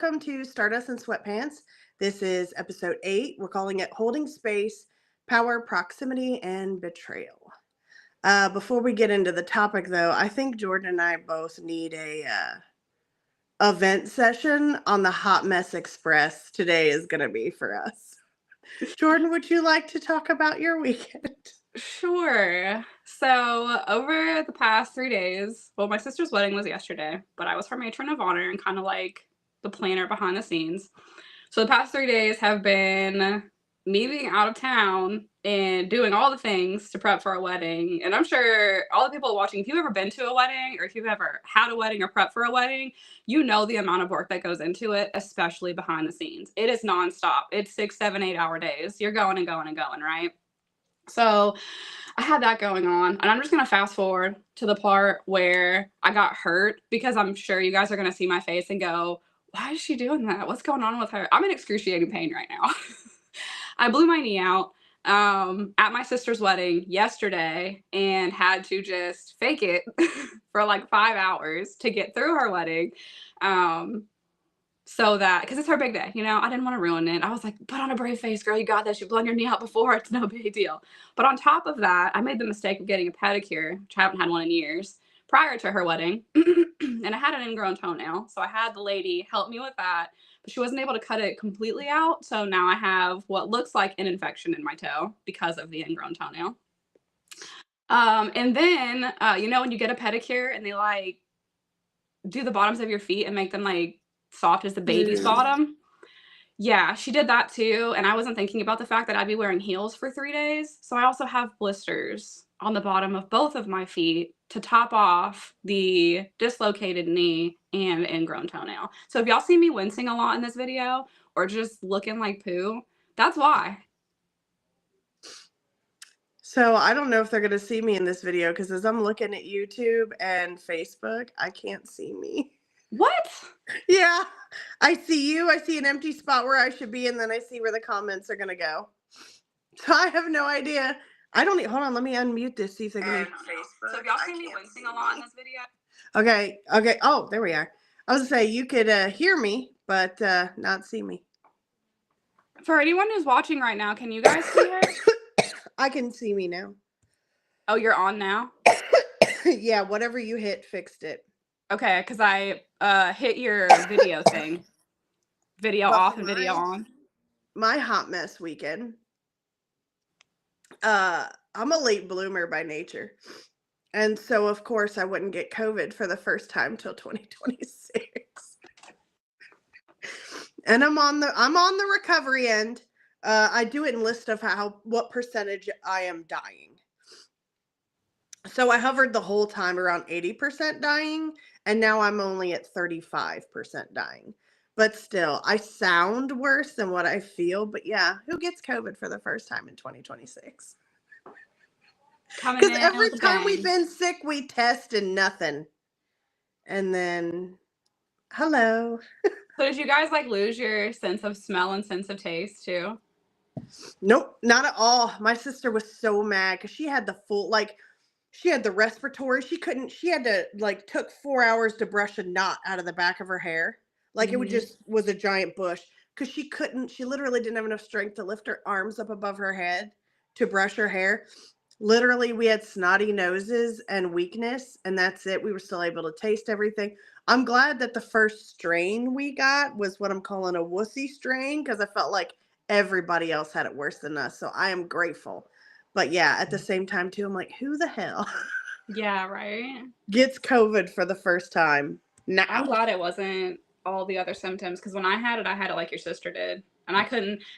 Welcome to Stardust and Sweatpants. This is episode 8. We're calling it Holding Space, Power, Proximity, and Betrayal. Before we get into the topic, though, I think Jordan and I both need a event session on the Hot Mess Express. Today is going to be for us. Jordan, would you like to talk about your weekend? Sure. So over the past 3 days, well, my sister's wedding was yesterday, but I was her matron of honor and kind of like the planner behind the scenes. So the past 3 days have been me being out of town and doing all the things to prep for a wedding. And I'm sure all the people watching, if you've ever been to a wedding or if you've ever had a wedding or prep for a wedding, you know the amount of work that goes into it, especially behind the scenes. It is nonstop. It's 6, 7, 8 hour days. You're going and going and going, right? So I had that going on, and I'm just going to fast forward to the part where I got hurt, because I'm sure you guys are going to see my face and go, why is she doing that? What's going on with her? I'm in excruciating pain right now. I blew my knee out at my sister's wedding yesterday and had to just fake it for like 5 hours to get through her wedding. So that, because it's her big day, I didn't want to ruin it. I was like, put on a brave face, girl. You got this. You've blown your knee out before. It's no big deal. But on top of that, I made the mistake of getting a pedicure, which I haven't had one in years, prior to her wedding. And I had an ingrown toenail. So I had the lady help me with that, but she wasn't able to cut it completely out. So now I have what looks like an infection in my toe because of the ingrown toenail. And then, when you get a pedicure and they like do the bottoms of your feet and make them like soft as the baby's bottom. Yeah, she did that too. And I wasn't thinking about the fact that I'd be wearing heels for 3 days. So I also have blisters on the bottom of both of my feet to top off the dislocated knee and ingrown toenail. So if y'all see me wincing a lot in this video or just looking like poo, that's why. So I don't know if they're going to see me in this video because as I'm looking at YouTube and Facebook, I can't see me. What? Yeah, I see you. I see an empty spot where I should be, and then I see where the comments are going to go. So I have no idea. I don't hold on. Let me unmute this. See if they can. Facebook. So if y'all see me wincing a lot in this video. Okay. Oh, there we are. I was going to say you could hear me, but not see me. For anyone who's watching right now, can you guys see her? I can see me now. Oh, you're on now? Yeah, whatever you hit fixed it. Okay, because I hit your video thing. Video off and video on. My hot mess weekend. I'm a late bloomer by nature. And so, of course, I wouldn't get COVID for the first time till 2026. And I'm on the recovery end. I do it in list of what percentage I am dying. So I hovered the whole time around 80% dying, and now I'm only at 35% dying. But still, I sound worse than what I feel. But yeah, who gets COVID for the first time in 2026? Because every time we've been sick, we test and nothing. And then, hello. So did you guys like lose your sense of smell and sense of taste too? Nope, not at all. My sister was so mad because she had the full, she had the respiratory. She had to took 4 hours to brush a knot out of the back of her hair. It was a giant bush because she literally didn't have enough strength to lift her arms up above her head to brush her hair. Literally, we had snotty noses and weakness, and that's it. We were still able to taste everything. I'm glad that the first strain we got was what I'm calling a wussy strain because I felt like everybody else had it worse than us. So I am grateful. But yeah, at the same time too, I'm like, who the hell? Yeah, right. Gets COVID for the first time now. I'm glad it wasn't all the other symptoms because when I had it like your sister did. And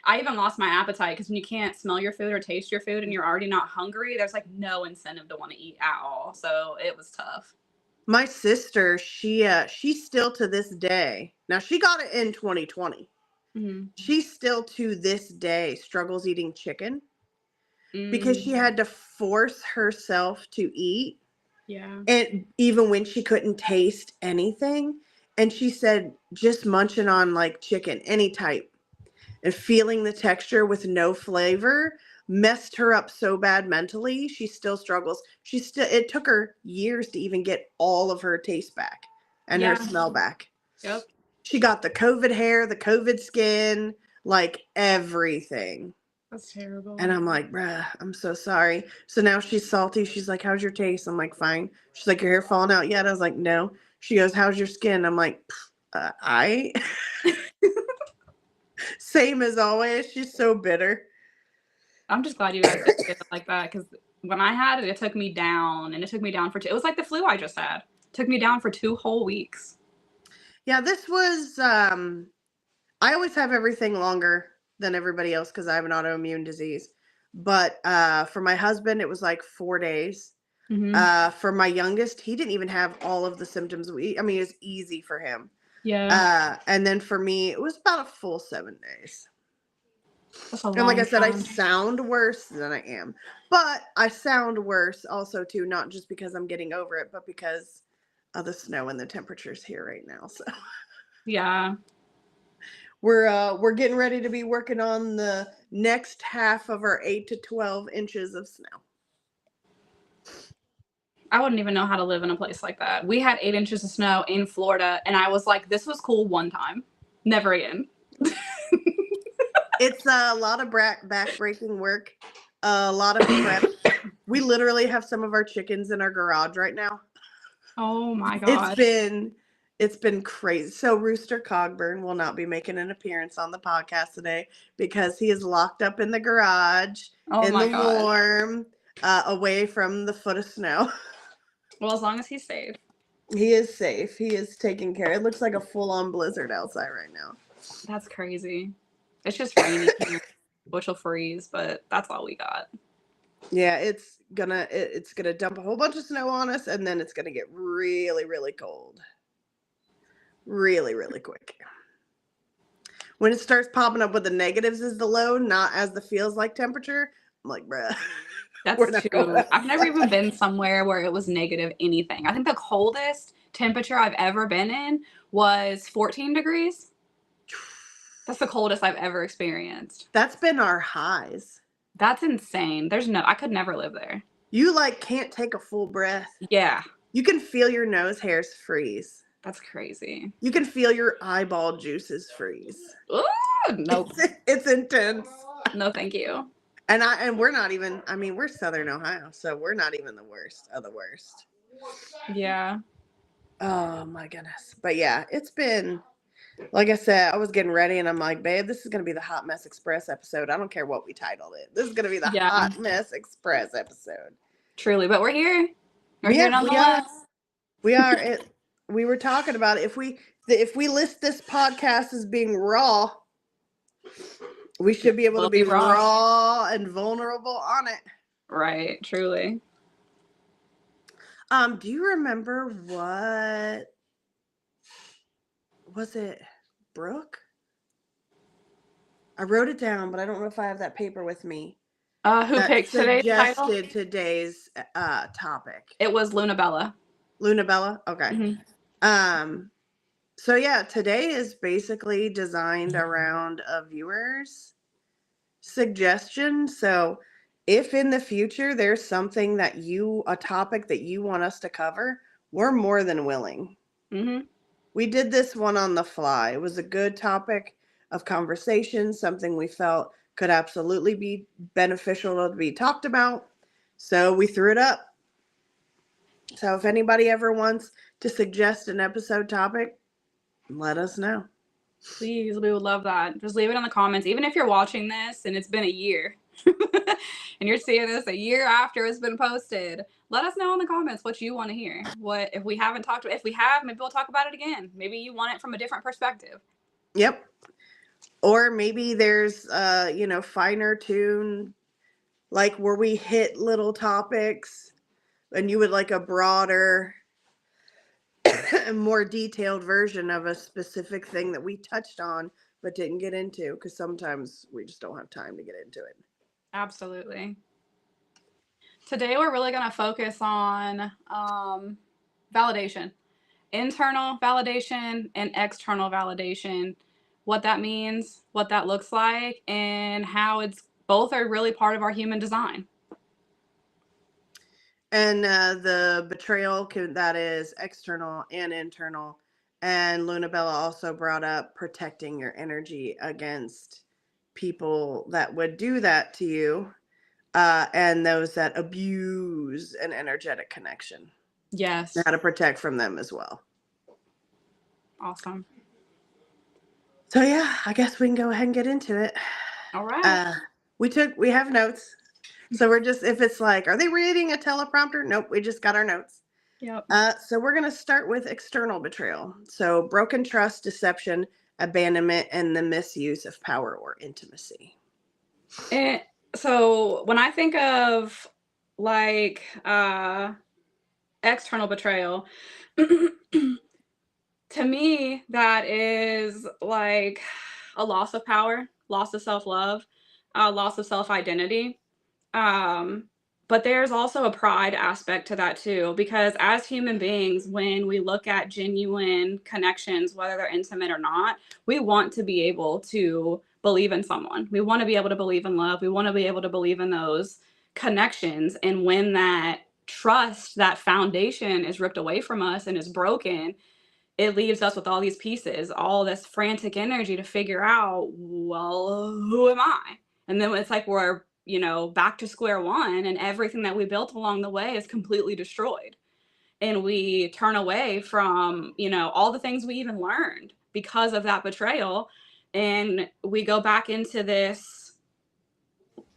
I even lost my appetite because when you can't smell your food or taste your food and you're already not hungry, there's like no incentive to want to eat at all. So it was tough. My sister, she still to this day, now she got it in 2020. Mm-hmm. She still to this day struggles eating chicken because she had to force herself to eat. Yeah. And even when she couldn't taste anything. And she said just munching on chicken, any type, and feeling the texture with no flavor messed her up so bad mentally. She still struggles. It took her years to even get all of her taste back and her smell back. Yep. She got the COVID hair, the COVID skin, like everything. That's terrible. And I'm like, bruh, I'm so sorry. So now she's salty. She's like, how's your taste? I'm like, fine. She's like, your hair falling out yet? I was like, no. She goes, how's your skin? I'm like, I. Same as always. She's so bitter. I'm just glad you guys didn't get it like that, because when I had it, it took me down, and it took me down for it was like the flu I just had. It took me down for 2 whole weeks. Yeah, this was, I always have everything longer than everybody else because I have an autoimmune disease. But for my husband, it was like 4 days. For my youngest, he didn't even have all of the symptoms. It was easy for him. Yeah. And then for me, it was about a full 7 days. That's a And like I long said, I time. sound worse than I am. But I sound worse also too, not just because I'm getting over it, but because of the snow and the temperatures here right now. So Yeah. we're getting ready to be working on the next half of our 8 to 12 inches of snow. I wouldn't even know how to live in a place like that. We had 8 inches of snow in Florida, and I was like, this was cool one time. Never again. It's a lot of back-breaking work, a lot of prep. We literally have some of our chickens in our garage right now. Oh my god. It's been crazy. So Rooster Cogburn will not be making an appearance on the podcast today because he is locked up in the garage in the warm, away from the foot of snow. Well, as long as he's safe. He is safe. He is taken care of. It looks like a full-on blizzard outside right now. That's crazy. It's just rainy here, which will freeze, but that's all we got. Yeah, it's gonna dump a whole bunch of snow on us, and then it's gonna get really, really cold. Really, really quick. When it starts popping up with the negatives as the low, not as the feels like temperature, I'm like, bruh. That's true. I've never even been somewhere where it was negative anything. I think the coldest temperature I've ever been in was 14 degrees. That's the coldest I've ever experienced. That's been our highs. That's insane. I could never live there. You can't take a full breath. Yeah. You can feel your nose hairs freeze. That's crazy. You can feel your eyeball juices freeze. Ooh, nope. It's intense. No, thank you. And we're not even, we're Southern Ohio, so we're not even the worst of the worst. Yeah. Oh my goodness. But yeah, it's been, like I said, I was getting ready and I'm like, babe, this is going to be the Hot Mess Express episode. I don't care what we titled it. This is going to be the Hot Mess Express episode. Truly, but we're here. We're here nonetheless. We are. We were talking about it. If we list this podcast as being raw, we should be able to be raw and vulnerable on it. Right, truly. Do you remember what was it? Brooke? I wrote it down, but I don't know if I have that paper with me. Who picked today's title? Suggested today's topic. It was Luna Bella. Luna Bella? Okay. Mm-hmm. So yeah, today is basically designed around a viewer's suggestion. So if in the future there's something a topic that you want us to cover, we're more than willing. Mm-hmm. We did this one on the fly. It was a good topic of conversation, something we felt could absolutely be beneficial to be talked about. So we threw it up. So if anybody ever wants to suggest an episode topic, let us know. Please, we would love that. Just leave it in the comments. Even if you're watching this and it's been a year and you're seeing this a year after it's been posted, let us know in the comments what you want to hear. What if we haven't talked about? If we have, maybe we'll talk about it again. Maybe you want it from a different perspective. Yep. Or maybe there's finer tune, like where we hit little topics and you would like a broader more detailed version of a specific thing that we touched on but didn't get into, because sometimes we just don't have time to get into it. Absolutely. Today we're really going to focus on validation. Internal validation and external validation. What that means, what that looks like, and how both are really part of our human design. And the betrayal that is external and internal, And Luna Bella also brought up protecting your energy against people that would do that to you, and those that abuse an energetic connection. Yes. How to protect from them as well. Awesome. So yeah, I guess we can go ahead and get into it. All right. We have notes. So we're just, if it's like, are they reading a teleprompter? Nope, we just got our notes. Yep. So we're going to start with external betrayal. So broken trust, deception, abandonment, and the misuse of power or intimacy. So when I think of like external betrayal, to me that is like a loss of power, loss of self-love, loss of self-identity. Um, but there's also a pride aspect to that too, because as human beings, when we look at genuine connections, whether they're intimate or not, we want to be able to believe in someone. We want to be able to believe in love. We want to be able to believe in those connections. And when that trust, that foundation is ripped away from us and is broken, it leaves us with all these pieces, all this frantic energy to figure out, well, who am I? And then it's like we're, back to square one, and everything that we built along the way is completely destroyed. And we turn away from, all the things we even learned because of that betrayal. And we go back into this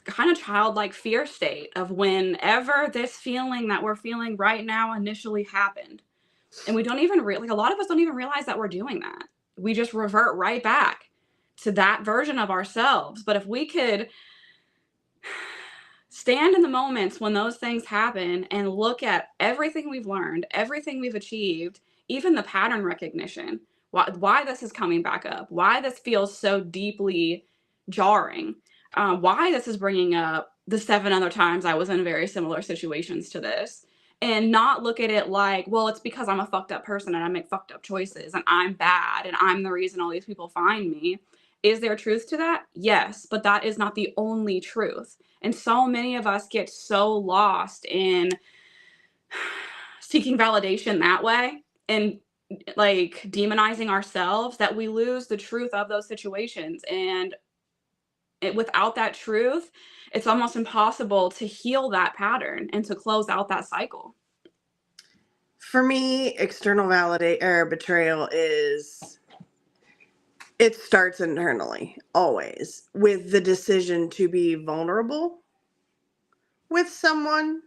kind of childlike fear state of whenever this feeling that we're feeling right now initially happened. And we don't even like a lot of us don't even realize that we're doing that. We just revert right back to that version of ourselves. But if we could stand in the moments when those things happen and look at everything we've learned, everything we've achieved, even the pattern recognition, why this is coming back up, why this feels so deeply jarring, why this is bringing up the 7 other times I was in very similar situations to this, and not look at it like, well, it's because I'm a fucked up person and I make fucked up choices and I'm bad and I'm the reason all these people find me. Is there truth to that? Yes, but that is not the only truth. And so many of us get so lost in seeking validation that way and like demonizing ourselves that we lose the truth of those situations. And without that truth, it's almost impossible to heal that pattern and to close out that cycle. For me, external betrayal is, it starts internally, always, with the decision to be vulnerable with someone.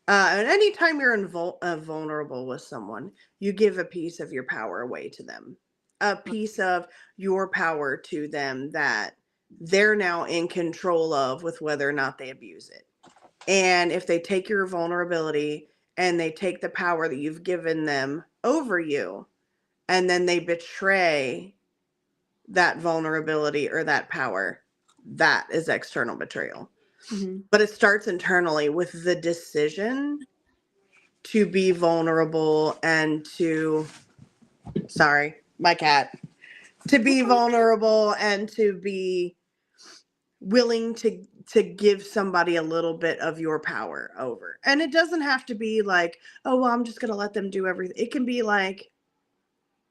And anytime you're vulnerable with someone, you give a piece of your power away to them, a piece of your power to them that they're now in control of with whether or not they abuse it. And if they take your vulnerability and they take the power that you've given them over you, and then they betray that vulnerability or that power, that is external betrayal. Mm-hmm. But it starts internally with the decision to be vulnerable and to, sorry, my cat, to be vulnerable and to be willing to give somebody a little bit of your power over. And it doesn't have to be like, oh, well, I'm just going to let them do everything. It can be like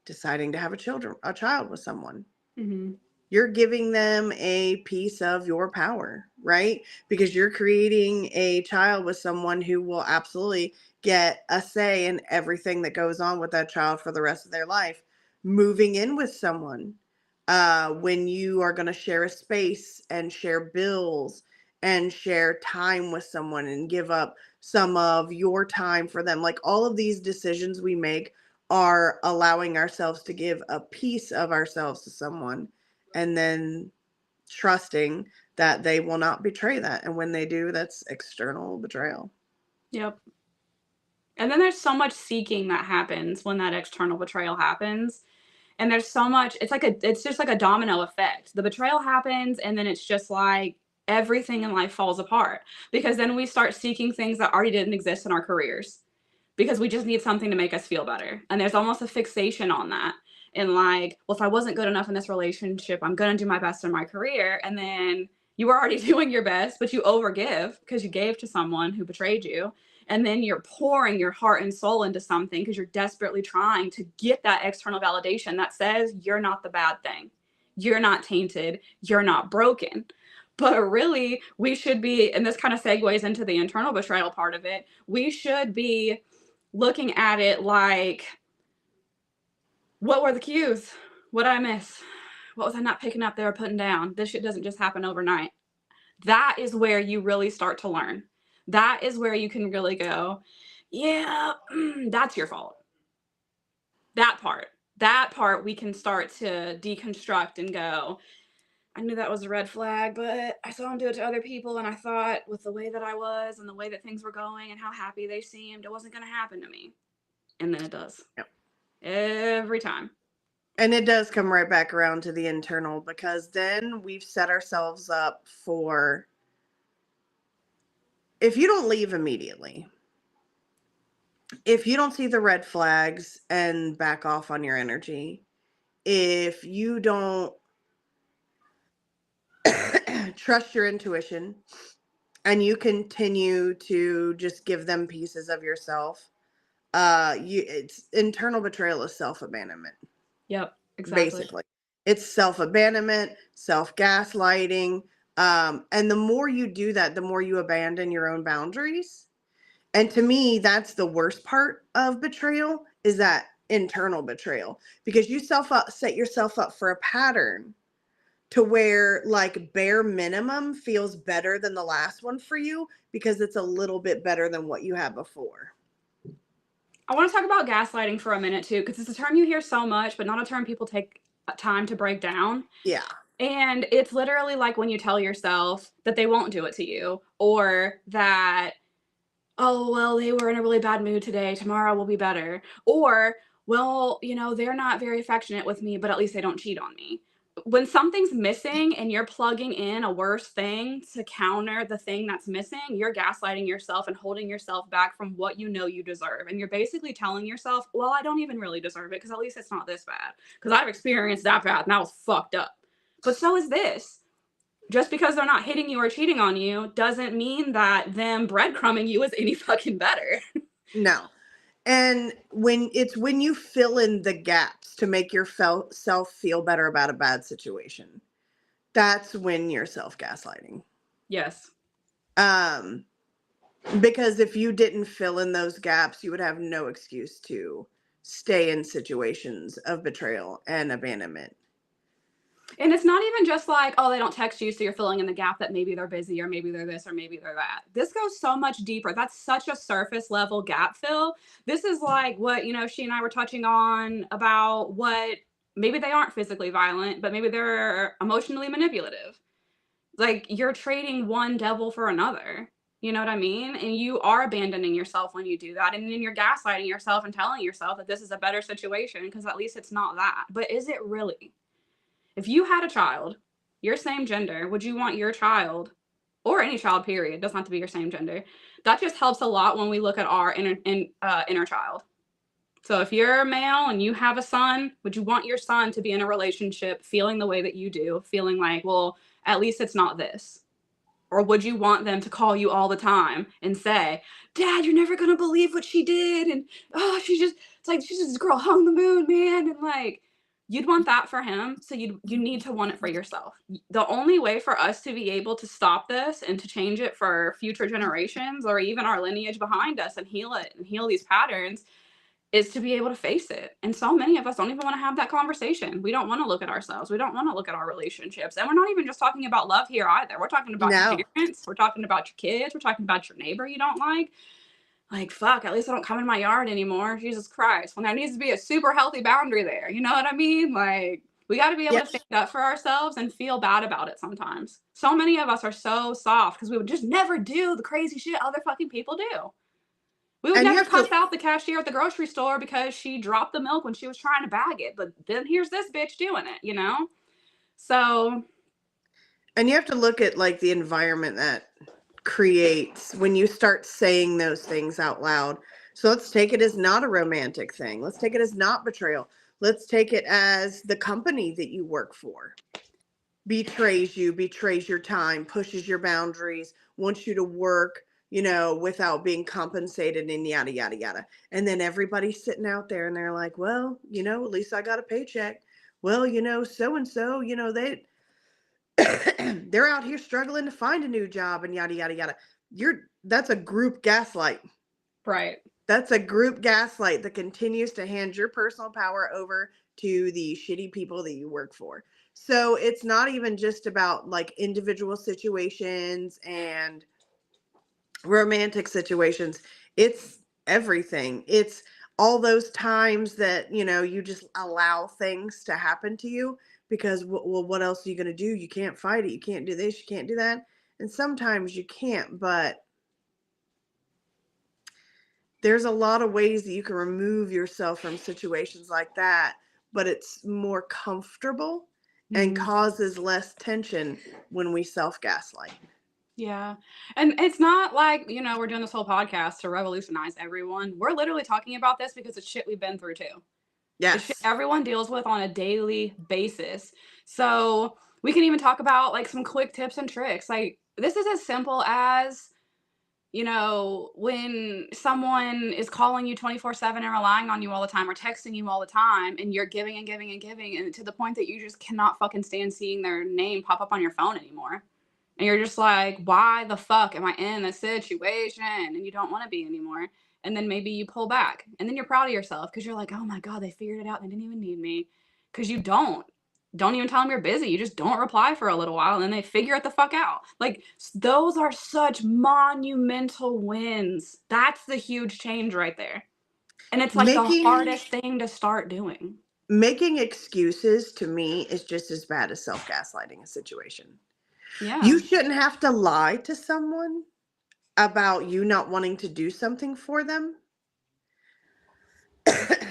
deciding to have a child with someone. Mm-hmm. You're giving them a piece of your power, right? Because you're creating a child with someone who will absolutely get a say in everything that goes on with that child for the rest of their life. Moving in with someone, when you are going to share a space and share bills and share time with someone and give up some of your time for them. Like all of these decisions we make are allowing ourselves to give a piece of ourselves to someone, and then trusting that they will not betray that. And when they do, that's external betrayal. Yep. And then there's so much seeking that happens when that external betrayal happens. And there's so much, it's just like a domino effect. The betrayal happens, and then it's just like everything in life falls apart, because then we start seeking things that already didn't exist in our careers because we just need something to make us feel better. And there's almost a fixation on that. And like, well, if I wasn't good enough in this relationship, I'm going to do my best in my career. And then you were already doing your best, but you overgive because you gave to someone who betrayed you. and then you're pouring your heart and soul into something because you're desperately trying to get that external validation that says you're not the bad thing, you're not tainted, you're not broken. But really, we should be, and this kind of segues into the internal betrayal part of it, we should be looking at it like, what were the cues? What did I miss? What was I not picking up there or putting down? This shit doesn't just happen overnight. That is where you really start to learn. That is where you can really go, yeah, that's your fault. That part we can start to deconstruct and go, I knew that was a red flag, but I saw him do it to other people, and I thought with the way that I was and the way that things were going and how happy they seemed, it wasn't going to happen to me. And then it does. Yep. Every time. And it does come right back around to the internal, because then we've set ourselves up for, if you don't leave immediately, if you don't see the red flags and back off on your energy, if you don't trust your intuition and you continue to just give them pieces of yourself, it's internal betrayal is self-abandonment. Yep, exactly. Basically, it's self-abandonment, self-gaslighting, and the more you do that, the more you abandon your own boundaries. And to me, that's the worst part of betrayal, is that internal betrayal, because you set yourself up for a pattern to where like bare minimum feels better than the last one for you because it's a little bit better than what you had before. I want to talk about gaslighting for a minute too, because it's a term you hear so much, but not a term people take time to break down. Yeah. And it's literally like when you tell yourself that they won't do it to you, or that, oh, well, they were in a really bad mood today, tomorrow will be better. Or, well, you know, they're not very affectionate with me, but at least they don't cheat on me. When something's missing and you're plugging in a worse thing to counter the thing that's missing, you're gaslighting yourself and holding yourself back from what you know you deserve. And you're basically telling yourself, well, I don't even really deserve it because at least it's not this bad. Because I've experienced that bad and that was fucked up. But so is this. Just because they're not hitting you or cheating on you doesn't mean that them breadcrumbing you is any fucking better. No. And when you fill in the gaps to make yourself feel better about a bad situation, that's when you're self-gaslighting. Yes. Because if you didn't fill in those gaps, you would have no excuse to stay in situations of betrayal and abandonment. And it's not even just like, oh, they don't text you, so you're filling in the gap that maybe they're busy or maybe they're this or maybe they're that. This goes so much deeper. That's such a surface level gap fill. This is like what, you know, she and I were touching on about what maybe they aren't physically violent, but maybe they're emotionally manipulative. Like you're trading one devil for another. You know what I mean? And you are abandoning yourself when you do that. And then you're gaslighting yourself and telling yourself that this is a better situation because at least it's not that. But is it really? If you had a child, your same gender, would you want your child, or any child, period, doesn't have to be your same gender, that just helps a lot when we look at our inner child. So if you're a male and you have a son, would you want your son to be in a relationship feeling the way that you do, feeling like, well, at least it's not this? Or would you want them to call you all the time and say, Dad, you're never going to believe what she did. And, oh, she's just this girl hung the moon, man. And like, you'd want that for him. So you need to want it for yourself. The only way for us to be able to stop this and to change it for future generations or even our lineage behind us and heal it and heal these patterns is to be able to face it. And so many of us don't even want to have that conversation. We don't want to look at ourselves. We don't want to look at our relationships. And we're not even just talking about love here either. We're talking about your parents. We're talking about your kids. We're talking about your neighbor you don't like. Like, fuck, at least I don't come in my yard anymore. Jesus Christ. When there needs to be a super healthy boundary there. You know what I mean? Like, we got to be able to stand up for ourselves and feel bad about it sometimes. So many of us are so soft because we would just never do the crazy shit other fucking people do. We would never cuss out the cashier at the grocery store because she dropped the milk when she was trying to bag it. But then here's this bitch doing it, you know? So. And you have to look at like the environment that creates when you start saying those things out loud. So let's take it as not a romantic thing. Let's take it as not betrayal. Let's take it as the company that you work for betrays you, betrays your time, pushes your boundaries, wants you to work without being compensated and yada, yada, yada. And then everybody's sitting out there and they're like, well, at least I got a paycheck. Well, so and so, they're out here struggling to find a new job and yada, yada, yada. That's a group gaslight. Right. That's a group gaslight that continues to hand your personal power over to the shitty people that you work for. So it's not even just about like individual situations and romantic situations. It's everything. It's all those times that, you just allow things to happen to you because, well, what else are you going to do? You can't fight it. You can't do this. You can't do that. And sometimes you can't, but there's a lot of ways that you can remove yourself from situations like that, but it's more comfortable and causes less tension when we self-gaslight. Yeah. And it's not like, we're doing this whole podcast to revolutionize everyone. We're literally talking about this because it's shit we've been through too. It's shit Yes. everyone deals with on a daily basis. So we can even talk about like some quick tips and tricks. Like this is as simple as, when someone is calling you 24/7 and relying on you all the time or texting you all the time and you're giving and giving and giving and to the point that you just cannot fucking stand seeing their name pop up on your phone anymore. And you're just like, why the fuck am I in this situation? And you don't want to be anymore. And then maybe you pull back and then you're proud of yourself because you're like, oh my God, they figured it out. They didn't even need me. Because you don't even tell them you're busy. You just don't reply for a little while and then they figure it the fuck out. Like those are such monumental wins. That's the huge change right there. And it's like the Making hardest thing to start doing. making excuses to me is just as bad as self-gaslighting a situation. Yeah. You shouldn't have to lie to someone about you not wanting to do something for them.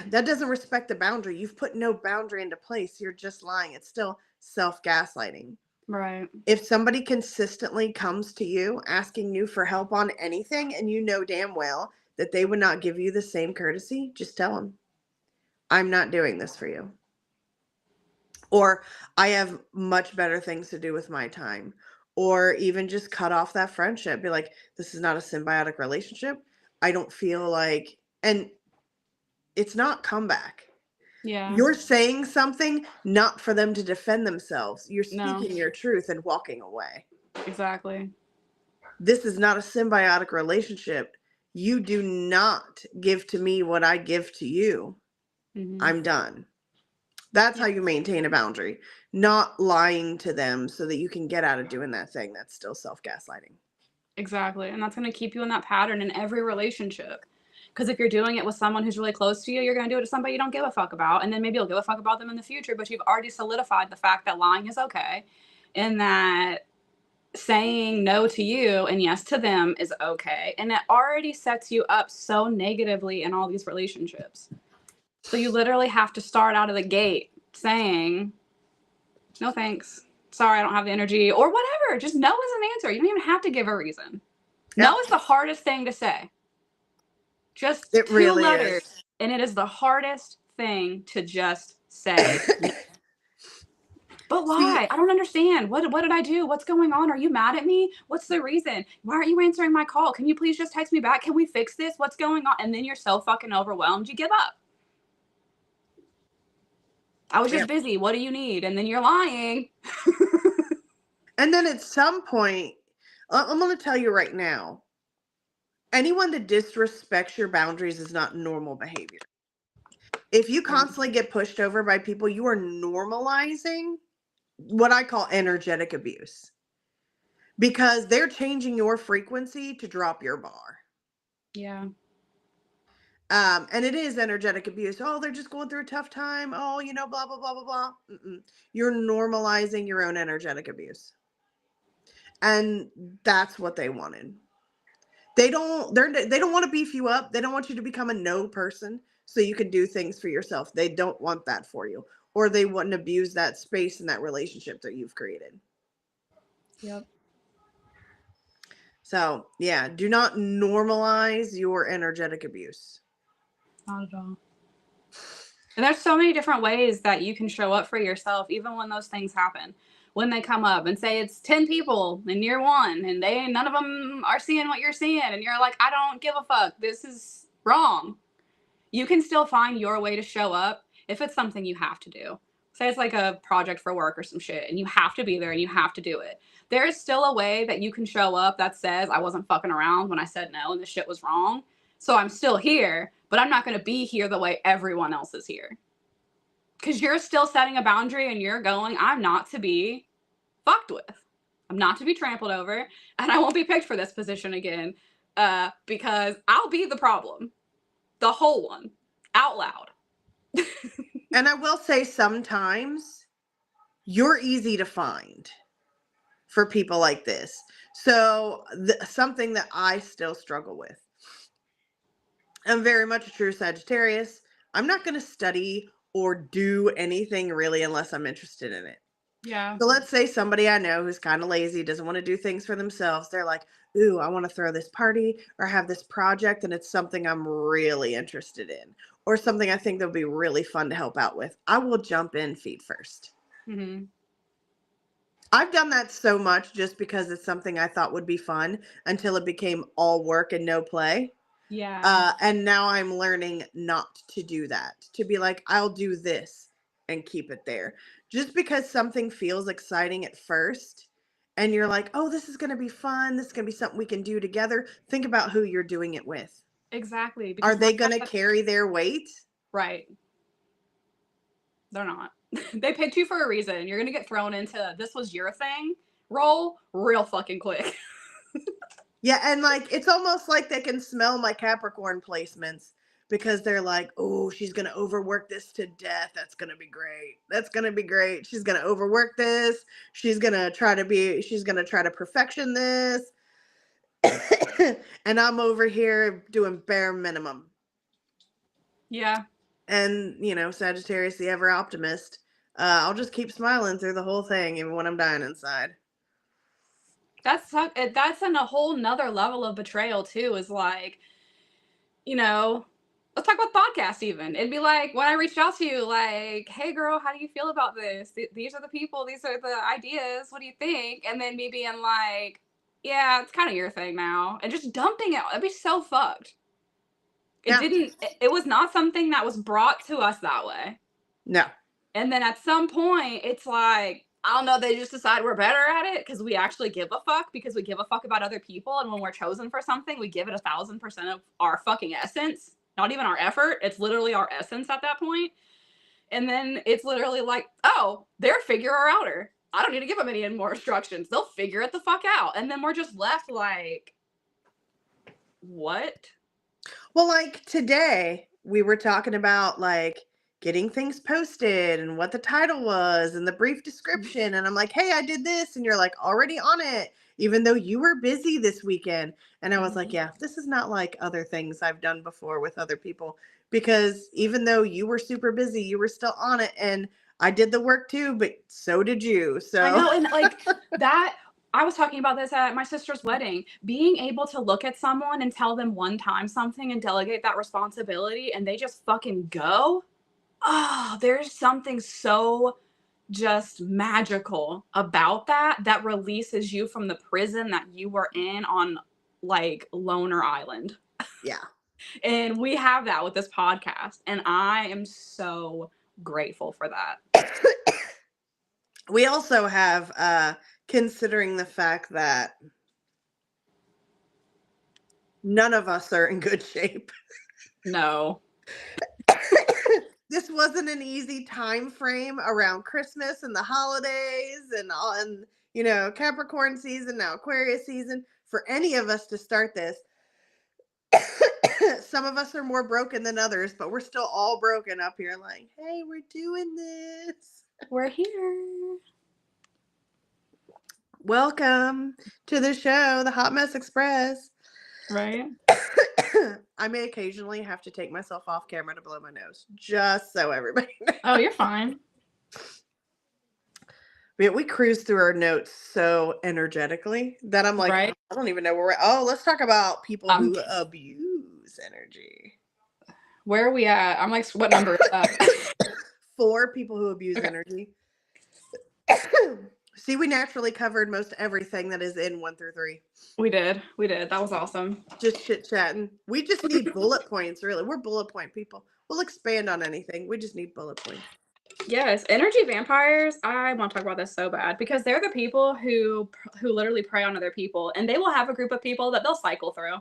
That doesn't respect the boundary. You've put no boundary into place. You're just lying. It's still self-gaslighting. Right. If somebody consistently comes to you asking you for help on anything and you know damn well that they would not give you the same courtesy, just tell them, I'm not doing this for you. Or I have much better things to do with my time. Or even just cut off that friendship. Be like, this is not a symbiotic relationship. I don't feel like, and it's not comeback. Yeah. You're saying something not for them to defend themselves. You're No. speaking your truth and walking away. Exactly. This is not a symbiotic relationship. You do not give to me what I give to you. Mm-hmm. I'm done. That's how you maintain a boundary, not lying to them so that you can get out of doing that thing. That's still self-gaslighting. Exactly. And that's going to keep you in that pattern in every relationship. Because if you're doing it with someone who's really close to you, you're going to do it to somebody you don't give a fuck about. And then maybe you'll give a fuck about them in the future, but you've already solidified the fact that lying is okay and that saying no to you and yes to them is okay. And it already sets you up so negatively in all these relationships. So you literally have to start out of the gate saying, no thanks. Sorry, I don't have the energy or whatever. Just no is an answer. You don't even have to give a reason. Yep. No is the hardest thing to say. Just It 2 really letters. is. And it is the hardest thing to just say. But See, why? I don't understand. What did I do? What's going on? Are you mad at me? What's the reason? Why aren't you answering my call? Can you please just text me back? Can we fix this? What's going on? And then you're so fucking overwhelmed, you give up. I was just busy. What do you need? And then you're lying. And then at some point, I'm going to tell you right now, anyone that disrespects your boundaries is not normal behavior. If you constantly get pushed over by people, you are normalizing what I call energetic abuse. Because they're changing your frequency to drop your bar. Yeah. And it is energetic abuse. Oh, they're just going through a tough time. Oh, blah, blah, blah, blah, blah. You're normalizing your own energetic abuse. And that's what they wanted. They don't want to beef you up. They don't want you to become a no person so you can do things for yourself. They don't want that for you. Or they wouldn't abuse that space and that relationship that you've created. Yep. So, yeah, do not normalize your energetic abuse. Not at all. And there's so many different ways that you can show up for yourself, even when those things happen. When they come up and say it's 10 people and you're one and none of them are seeing what you're seeing and you're like, I don't give a fuck. This is wrong. You can still find your way to show up if it's something you have to do. Say it's like a project for work or some shit and you have to be there and you have to do it. There is still a way that you can show up that says I wasn't fucking around when I said no and this shit was wrong. So I'm still here, but I'm not going to be here the way everyone else is here. Because you're still setting a boundary and you're going, I'm not to be fucked with. I'm not to be trampled over. And I won't be picked for this position again because I'll be the problem. The whole one. Out loud. And I will say sometimes you're easy to find for people like this. So something that I still struggle with. I'm very much a true Sagittarius. I'm not going to study or do anything really unless I'm interested in it. Yeah. So let's say somebody I know who's kind of lazy, doesn't want to do things for themselves. They're like, ooh, I want to throw this party or have this project and it's something I'm really interested in or something I think that would be really fun to help out with. I will jump in feet first. Mm-hmm. I've done that so much just because it's something I thought would be fun until it became all work and no play. Yeah. And now I'm learning not to do that, to be like, I'll do this and keep it there. Just because something feels exciting at first and you're like, oh, this is going to be fun. This is going to be something we can do together. Think about who you're doing it with. Exactly. Are they going to carry their weight? Right. They're not. They picked you for a reason. You're going to get thrown into this was your thing role real fucking quick. Yeah, and like it's almost like they can smell my Capricorn placements because they're like, oh, she's going to overwork this to death. That's going to be great. That's going to be great. She's going to overwork this. She's going to try to perfection this. And I'm over here doing bare minimum. Yeah. And, Sagittarius, the ever optimist, I'll just keep smiling through the whole thing even when I'm dying inside. That's in a whole nother level of betrayal too, is like, let's talk about podcasts even. It'd be like when I reached out to you, like, hey girl, how do you feel about this? These are the people, these are the ideas, what do you think? And then me being like, yeah, it's kind of your thing now. And just dumping it. That'd be so fucked. It was not something that was brought to us that way. No. And then at some point, it's like, I don't know, they just decide we're better at it because we actually give a fuck, because we give a fuck about other people. And when we're chosen for something, we give it 1,000% of our fucking essence. Not even our effort. It's literally our essence at that point. And then it's literally like, oh, they're figure-outer. I don't need to give them any more instructions. They'll figure it the fuck out. And then we're just left like, what? Well, like today, we were talking about like getting things posted and what the title was and the brief description. And I'm like, hey, I did this. And you're like, already on it, even though you were busy this weekend. And I was like, yeah, this is not like other things I've done before with other people, because even though you were super busy, you were still on it. And I did the work too, but so did you. So I know. And like that, I was talking about this at my sister's wedding. Being able to look at someone and tell them one time something and delegate that responsibility and they just fucking go. Oh, there's something so just magical about that releases you from the prison that you were in on like Loner Island. Yeah. And we have that with this podcast. And I am so grateful for that. We also have, considering the fact that none of us are in good shape. No. This wasn't an easy time frame around Christmas and the holidays and all, and Capricorn season, now Aquarius season, for any of us to start this. Some of us are more broken than others, but we're still all broken up here like, hey, we're doing this. We're here. Welcome to the show, the Hot Mess Express. Right? I may occasionally have to take myself off camera to blow my nose, just so everybody knows. Oh, you're fine. We cruise through our notes so energetically that I'm like, right? I don't even know where we're. Oh, let's talk about people who abuse energy. Where are we at? I'm like, what number is that? 4 people who abuse Okay. energy. See, we naturally covered most everything that is in 1 through 3. We did. That was awesome. Just chit chatting. We just need bullet points, really. We're bullet point people. We'll expand on anything. We just need bullet points. Yes, energy vampires. I want to talk about this so bad because they're the people who literally prey on other people, and they will have a group of people that they'll cycle through.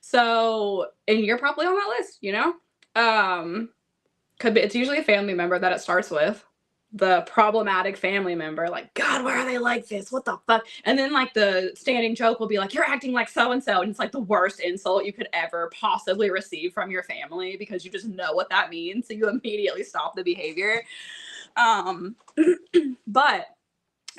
So, and you're probably on that list, you know. Could be. It's usually a family member that it starts with. The problematic family member, like, God, why are they like this? What the fuck? And then like the standing joke will be like, you're acting like so and so, and it's like the worst insult you could ever possibly receive from your family because you just know what that means, so you immediately stop the behavior. But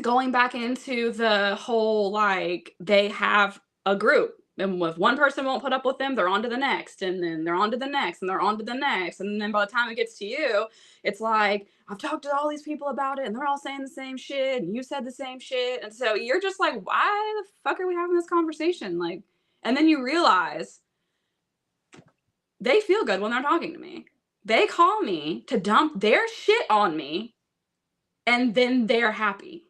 going back into the whole, like, they have a group, and if one person won't put up with them, they're on to the next, and then they're on to the next, and they're on to the next, and then by the time it gets to you, it's like, I've talked to all these people about it, and they're all saying the same shit, and you said the same shit, and so you're just like, why the fuck are we having this conversation? Like, and then you realize they feel good when they're talking to me. They call me to dump their shit on me, and then they're happy.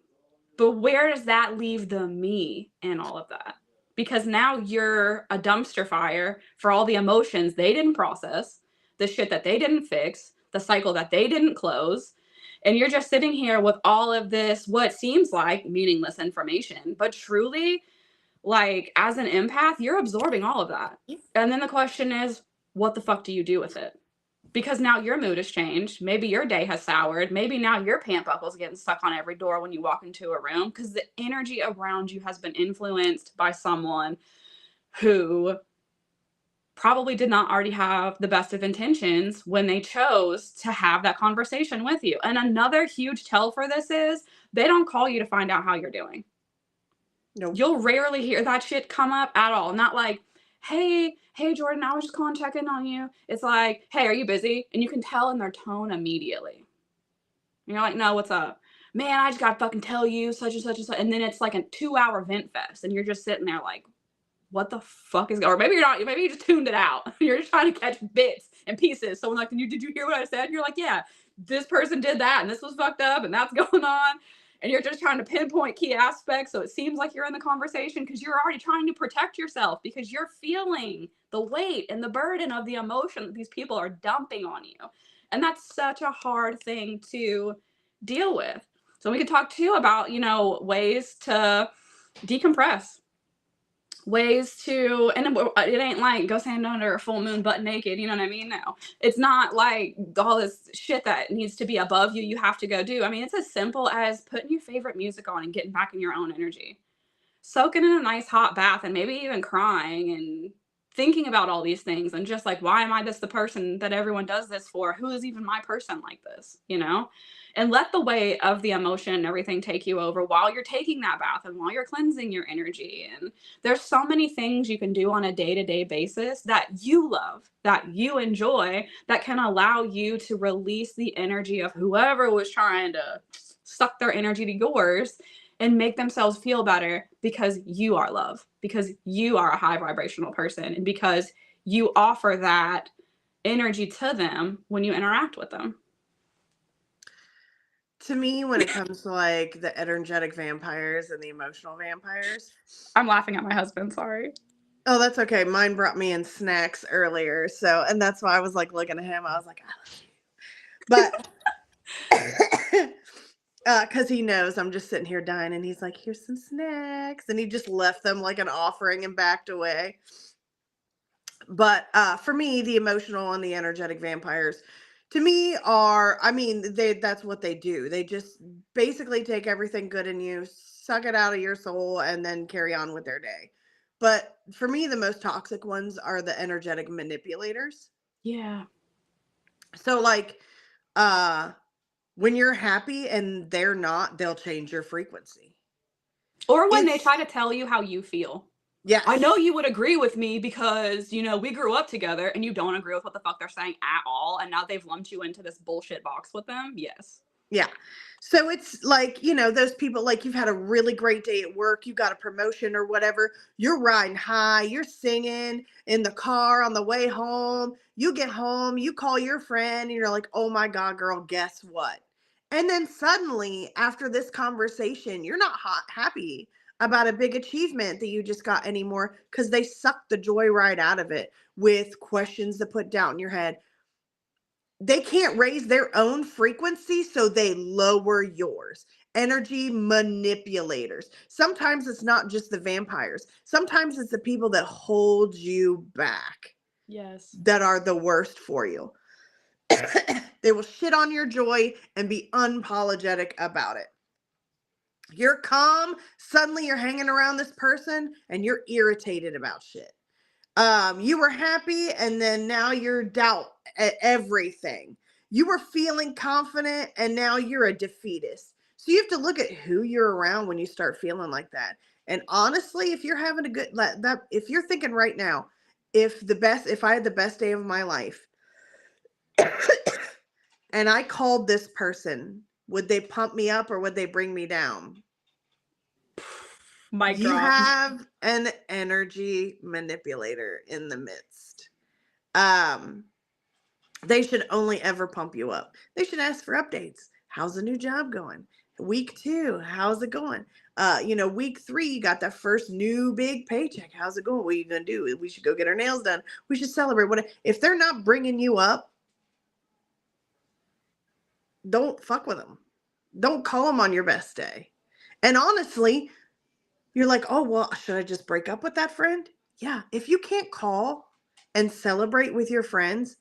But where does that leave the me in all of that? Because now you're a dumpster fire for all the emotions they didn't process, the shit that they didn't fix, the cycle that they didn't close. And you're just sitting here with all of this, what seems like meaningless information. But truly, like, as an empath, you're absorbing all of that. And then the question is, what the fuck do you do with it? Because now your mood has changed. Maybe your day has soured. Maybe now your pant buckle's getting stuck on every door when you walk into a room because the energy around you has been influenced by someone who probably did not already have the best of intentions when they chose to have that conversation with you. And another huge tell for this is they don't call you to find out how you're doing. Nope. You'll rarely hear that shit come up at all. Not like, hey Jordan, I was just calling check in on you. It's like, hey, are you busy? And you can tell in their tone immediately. And you're like, no, what's up? Man, I just gotta fucking tell you such and such and such. And then it's like a 2-hour vent fest, and you're just sitting there like, what the fuck is going? Or maybe you're not. Maybe you just tuned it out. You're just trying to catch bits and pieces. Someone like, did you hear what I said? And you're like, yeah, this person did that, and this was fucked up, and that's going on. And you're just trying to pinpoint key aspects so it seems like you're in the conversation because you're already trying to protect yourself because you're feeling the weight and the burden of the emotion that these people are dumping on you. And that's such a hard thing to deal with. So we could talk too about, ways to decompress, ways to, and it ain't like go stand under a full moon butt naked, you know what I mean? No, it's not like all this shit that needs to be above you have to go do. I mean, it's as simple as putting your favorite music on and getting back in your own energy, soaking in a nice hot bath, and maybe even crying and thinking about all these things and just like, why am I the person that everyone does this for? Who is even my person like this, and let the weight of the emotion and everything take you over while you're taking that bath and while you're cleansing your energy. And there's so many things you can do on a day-to-day basis that you love, that you enjoy, that can allow you to release the energy of whoever was trying to suck their energy to yours and make themselves feel better because you are love, because you are a high vibrational person, and because you offer that energy to them when you interact with them. To me, when it comes to like the energetic vampires and the emotional vampires, I'm laughing at my husband, sorry. Oh, that's okay. Mine brought me in snacks earlier, and that's why I was like looking at him. I was like, I love you. But because he knows I'm just sitting here dying, and he's like, here's some snacks, and he just left them like an offering and backed away. But for me, the emotional and the energetic vampires, to me, that's what they do. They just basically take everything good in you, suck it out of your soul, and then carry on with their day. But for me, the most toxic ones are the energetic manipulators. Yeah. So like, when you're happy and they're not, they'll change your frequency. Or when they try to tell you how you feel. Yes. I know you would agree with me because, we grew up together, and you don't agree with what the fuck they're saying at all. And now they've lumped you into this bullshit box with them. Yes. Yeah. So it's like, those people, like you've had a really great day at work, you got a promotion or whatever, you're riding high, you're singing in the car on the way home, you get home, you call your friend, and you're like, oh my God, girl, guess what? And then suddenly, after this conversation, you're not happy about a big achievement that you just got anymore because they sucked the joy right out of it with questions to put down in your head. They can't raise their own frequency, so they lower yours. Energy manipulators. Sometimes it's not just the vampires. Sometimes it's the people that hold you back Yes. that are the worst for you. They will shit on your joy and be unapologetic about it. You're calm, suddenly you're hanging around this person and you're irritated about shit. You were happy and then now you're doubt at everything. You were feeling confident and now you're a defeatist. So you have to look at who you're around when you start feeling like that. And honestly, if you're having a good that if you're thinking right now, if I had the best day of my life and I called this person, would they pump me up or would they bring me down? Mic You drop. have an energy manipulator in the midst. Um They should only ever pump you up. They should ask for updates. How's the new job going? Week 2, how's it going? Week 3, you got that first new big paycheck. How's it going? What are you gonna do? We should go get our nails done. We should celebrate. What if they're not bringing you up? Don't fuck with them. Don't call them on your best day. And honestly, you're like, oh well, should I just break up with that friend? Yeah. If you can't call and celebrate with your friends,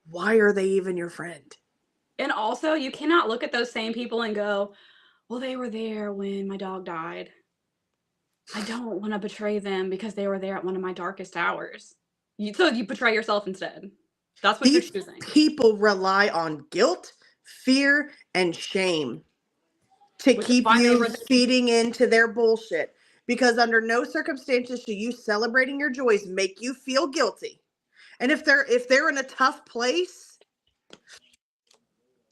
why are they even your friend? And also, you cannot look at those same people and go, well, they were there when my dog died. I don't want to betray them because they were there at one of my darkest hours. So you betray yourself instead. That's what you're These choosing. people rely on guilt, fear, and shame to Which is keep why they you were there. feeding into their bullshit. Because under no circumstances should you celebrating your joys make you feel guilty. And if they're in a tough place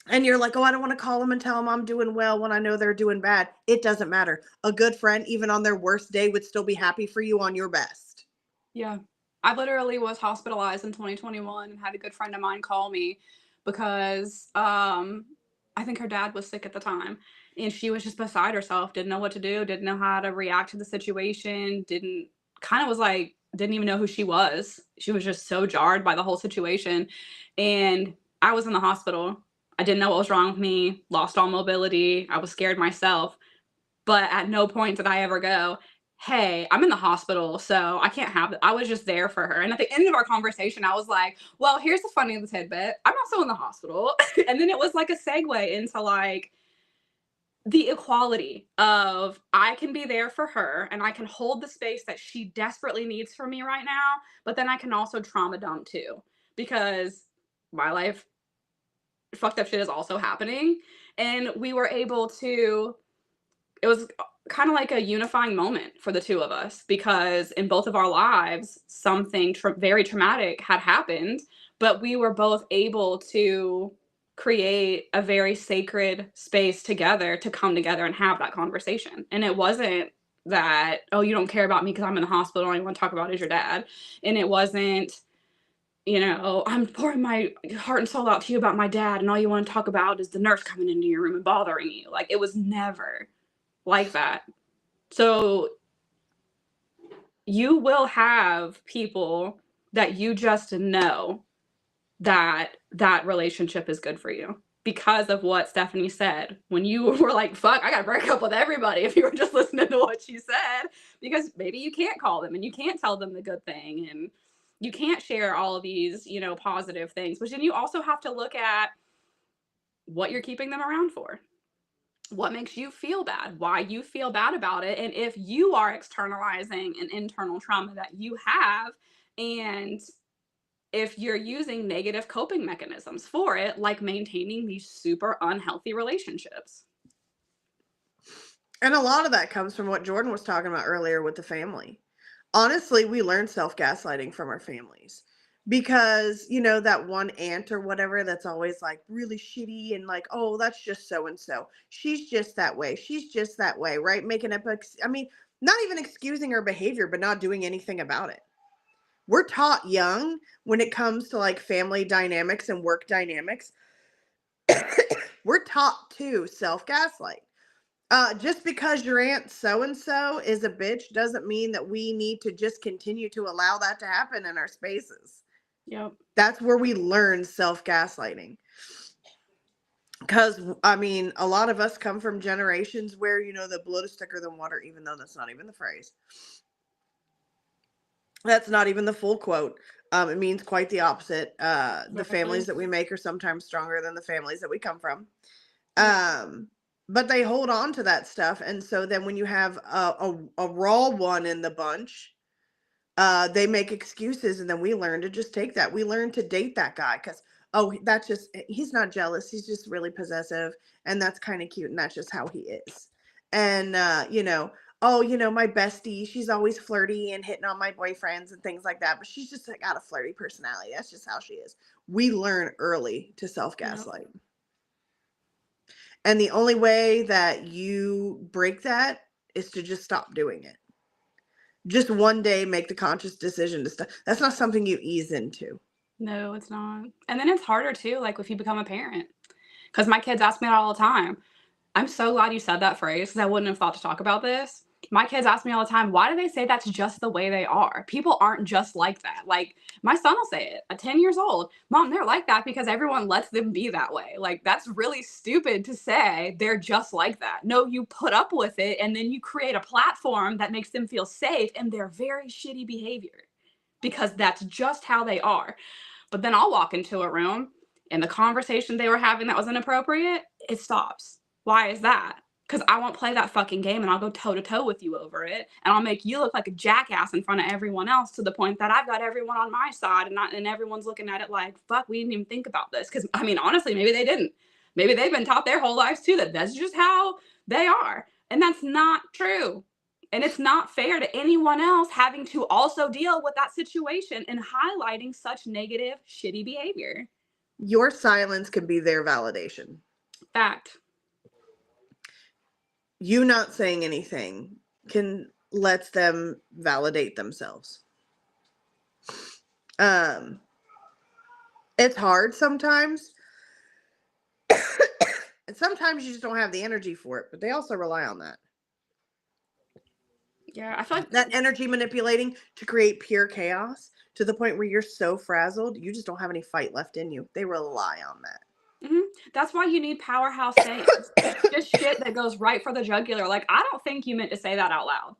and you're like, oh, I don't want to call them and tell them I'm doing well when I know they're doing bad, it doesn't matter. A good friend, even on their worst day, would still be happy for you on your best. Yeah. I literally was hospitalized in 2021 and had a good friend of mine call me because I think her dad was sick at the time and she was just beside herself, didn't know what to do, didn't know how to react to the situation, didn't kind of was like didn't even know who she was. She was just so jarred by the whole situation. And I was in the hospital. I didn't know what was wrong with me, lost all mobility. I was scared myself. But at no point did I ever go, hey, I'm in the hospital, so I can't have it. I was just there for her. And at the end of our conversation, I was like, well, here's the funny tidbit. I'm also in the hospital. And then it was like a segue into like the equality of I can be there for her and I can hold the space that she desperately needs for me right now, but then I can also trauma dump too because my life fucked up shit is also happening. And we were able to it was kind of like a unifying moment for the two of us because in both of our lives something very traumatic had happened, but we were both able to create a very sacred space together to come together and have that conversation. And it wasn't that, oh, you don't care about me because I'm in the hospital, all you want to talk about is your dad. And it wasn't, I'm pouring my heart and soul out to you about my dad and all you want to talk about is the nurse coming into your room and bothering you. Like it was never like that. So you will have people that you just know that that relationship is good for you because of what Stephanie said. When you were like, fuck, I gotta break up with everybody if you were just listening to what she said, because maybe you can't call them and you can't tell them the good thing and you can't share all of these, positive things. But then you also have to look at what you're keeping them around for. What makes you feel bad, why you feel bad about it, and if you are externalizing an internal trauma that you have, and if you're using negative coping mechanisms for it, like maintaining these super unhealthy relationships. And a lot of that comes from what Jordan was talking about earlier with the family. Honestly, we learn self-gaslighting from our families because you know that one aunt or whatever that's always like really shitty and like, oh, that's just so and so, she's just that way, she's just that way, right? Making up I mean, not even excusing her behavior but not doing anything about it. We're taught young when it comes to like family dynamics and work dynamics, we're taught to self gaslight. Just because your aunt so and so is a bitch doesn't mean that we need to just continue to allow that to happen in our spaces. Yep. That's where we learn self gaslighting. Because, I mean, a lot of us come from generations where, you know, the blood is thicker than water, even though that's not even the phrase. That's not even the full quote. It means quite the opposite. The families that we make are sometimes stronger than the families that we come from. But they hold on to that stuff. And so then when you have a raw one in the bunch, they make excuses, and then we learn to just take that. We learn to date that guy because, oh, that's just, he's not jealous. He's just really possessive, and that's kind of cute, and that's just how he is. And, you know, oh, you know, my bestie, she's always flirty and hitting on my boyfriends and things like that, but she's just like, got a flirty personality. That's just how she is. We learn early to self-gaslight. Yep. And the only way that you break that is to just stop doing it. Just one day make the conscious decision to stop. That's not something you ease into. No, it's not. And then it's harder too, like if you become a parent. Because my kids ask me that all the time. I'm so glad you said that phrase because I wouldn't have thought to talk about this. My kids ask me all the time, why do they say that's just the way they are? People aren't just like that. Like, my son will say it at 10 years old. Mom, they're like that because everyone lets them be that way. Like, that's really stupid to say they're just like that. No, you put up with it and then you create a platform that makes them feel safe in their very shitty behavior because that's just how they are. But then I'll walk into a room and the conversation they were having that was inappropriate, it stops. Why is that? Because I won't play that fucking game and I'll go toe to toe with you over it. And I'll make you look like a jackass in front of everyone else to the point that I've got everyone on my side and everyone's looking at it like, fuck, we didn't even think about this. Because, I mean, honestly, maybe they didn't. Maybe they've been taught their whole lives too that that's just how they are. And that's not true. And it's not fair to anyone else having to also deal with that situation and highlighting such negative, shitty behavior. Your silence can be their validation. Fact. You not saying anything lets them validate themselves. It's hard sometimes. And sometimes you just don't have the energy for it, but they also rely on that. Yeah, I feel like that energy manipulating to create pure chaos to the point where you're so frazzled, you just don't have any fight left in you. They rely on that. Mm-hmm. That's why you need powerhouse sayings. Just shit that goes right for the jugular. Like, I don't think you meant to say that out loud.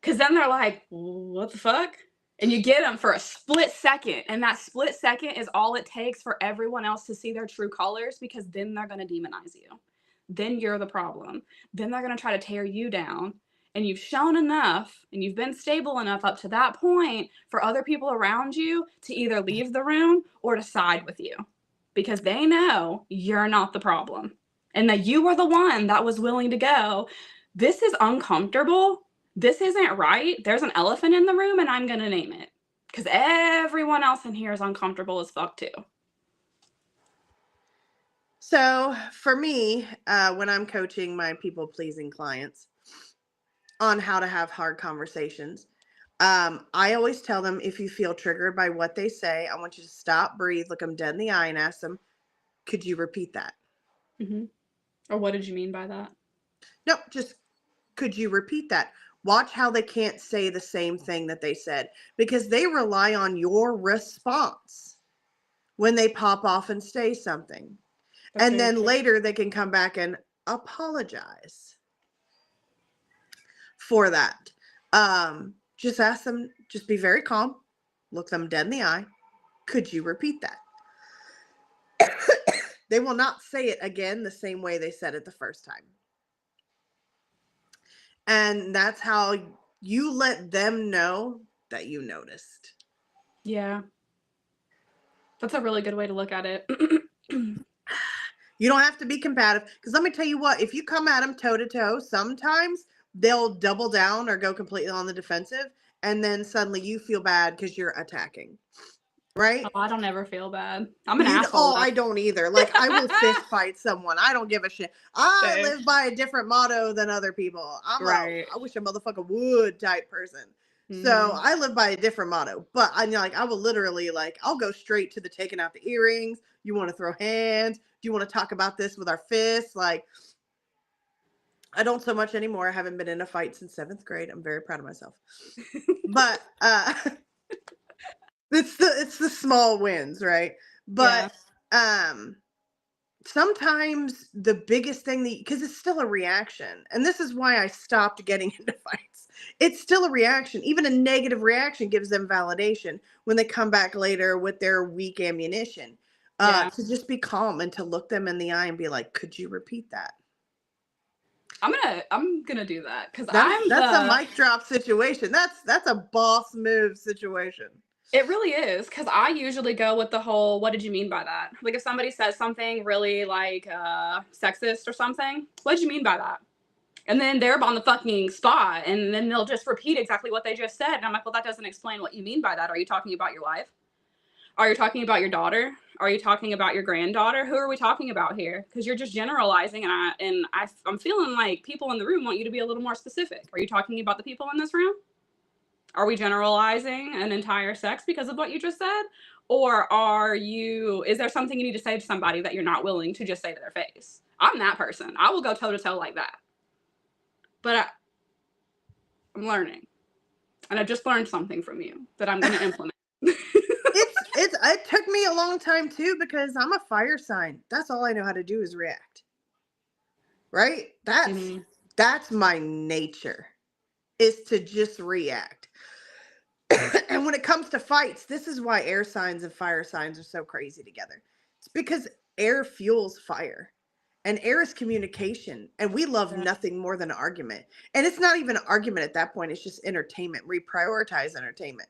Because then they're like, what the fuck? And you get them for a split second. And that split second is all it takes for everyone else to see their true colors, because then they're going to demonize you. Then you're the problem. Then they're going to try to tear you down. And you've shown enough and you've been stable enough up to that point for other people around you to either leave the room or to side with you, because they know you're not the problem and that you were the one that was willing to go, this is uncomfortable. This isn't right. There's an elephant in the room and I'm going to name it, because everyone else in here is uncomfortable as fuck too. So for me, when I'm coaching my people-pleasing clients on how to have hard conversations, I always tell them, if you feel triggered by what they say, I want you to stop, breathe, look them dead in the eye and ask them, could you repeat that? Mm-hmm. Or what did you mean by that? No, just, could you repeat that? Watch how they can't say the same thing that they said, because they rely on your response when they pop off and say something. That's and then true. Later they can come back and apologize for that. Just ask them, just be very calm, look them dead in the eye. Could you repeat that? They will not say it again the same way they said it the first time. And that's how you let them know that you noticed. Yeah. That's a really good way to look at it. You don't have to be combative, because let me tell you what, if you come at them toe to toe, sometimes they'll double down or go completely on the defensive, and then suddenly you feel bad because you're attacking, right? Oh, I don't ever feel bad. I'm an asshole. Oh, I don't either. Like, I will fist fight someone. I don't give a shit. I Same. live by a different motto than other people. Right. I wish a motherfucker would type person. So Mhm. I live by a different motto. But I like, I will literally, like, I'll go straight to the taking out the earrings. You want to throw hands? Do you want to talk about this with our fists? Like, I don't so much anymore. I haven't been in a fight since 7th grade. I'm very proud of myself. But it's the small wins, right? Yeah. But um sometimes the biggest thing that, because it's still a reaction, and this is why I stopped getting into fights. It's still a reaction. Even a negative reaction gives them validation when they come back later with their weak ammunition. Yeah. To just be calm and to look them in the eye and be like, could you repeat that? I'm gonna do that because That's a mic drop situation. That's a boss move situation. it really is, because I usually go with the whole, what did you mean by that? Like, if somebody says something really, like, sexist or something, what did you mean by that? And then they're on the fucking spot, and then they'll just repeat exactly what they just said. And I'm like, well, that doesn't explain what you mean by that. Are you talking about your wife? Are you talking about your daughter? Are you talking about your granddaughter? Who are we talking about here? Because you're just generalizing, and I'm feeling like people in the room want you to be a little more specific. Are you talking about the people in this room? Are we generalizing an entire sex because of what you just said? Or is there something you need to say to somebody that you're not willing to just say to their face? I'm that person. I will go toe to toe like that. But I'm learning. And I just learned something from you that I'm going to implement. It took me a long time too, because I'm a fire sign. That's all I know how to do is react. Right? Mhm. That's my nature, is to just react. And when it comes to fights, this is why air signs and fire signs are so crazy together. It's because air fuels fire. And air is communication. And we love Yeah. nothing more than an argument. And it's not even an argument at that point. It's just entertainment. We prioritize entertainment.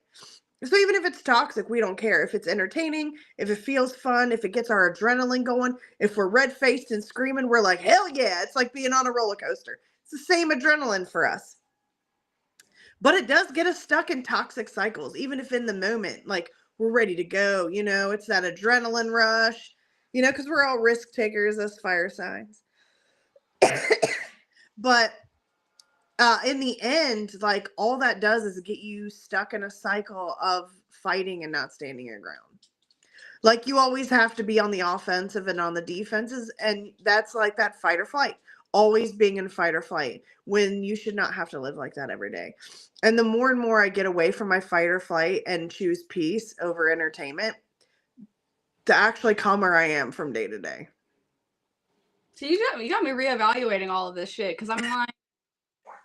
So even if it's toxic, we don't care. If it's entertaining, if it feels fun, if it gets our adrenaline going, if we're red faced and screaming, we're like, hell yeah. It's like being on a roller coaster. It's the same adrenaline for us. But it does get us stuck in toxic cycles, even if in the moment, like, we're ready to go. It's that adrenaline rush, because we're all risk takers as fire signs. But in the end, like, all that does is get you stuck in a cycle of fighting and not standing your ground. Like, you always have to be on the offensive and on the defenses, and that's like that fight or flight. Always being in fight or flight when you should not have to live like that every day. And the more and more I get away from my fight or flight and choose peace over entertainment, the actually calmer I am from day to day. So you got me reevaluating all of this shit, because I'm like,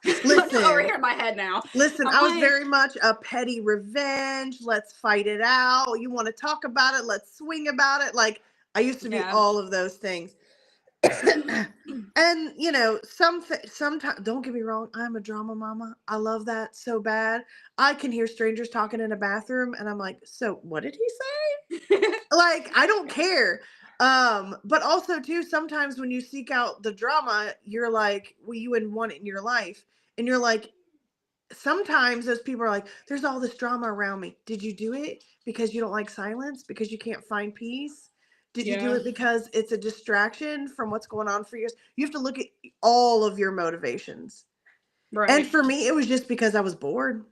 I'm over Listen, here in my head now. I'm I was like, very much a petty revenge. Let's fight it out. You want to talk about it? Let's swing about it. Like, I used to be yeah. all of those things. And sometimes, don't get me wrong, I'm a drama mama. I love that so bad. I can hear strangers talking in a bathroom and I'm like, so what did he say? Like, I don't care. But also too, sometimes when you seek out the drama, you're like, well, you wouldn't want it in your life. And you're like, sometimes those people are like, there's all this drama around me. Did you do it because you don't like silence? Because you can't find peace? Did you do Yeah. it because it's a distraction from what's going on for you? You have to look at all of your motivations. And Right. for me, it was just because I was bored.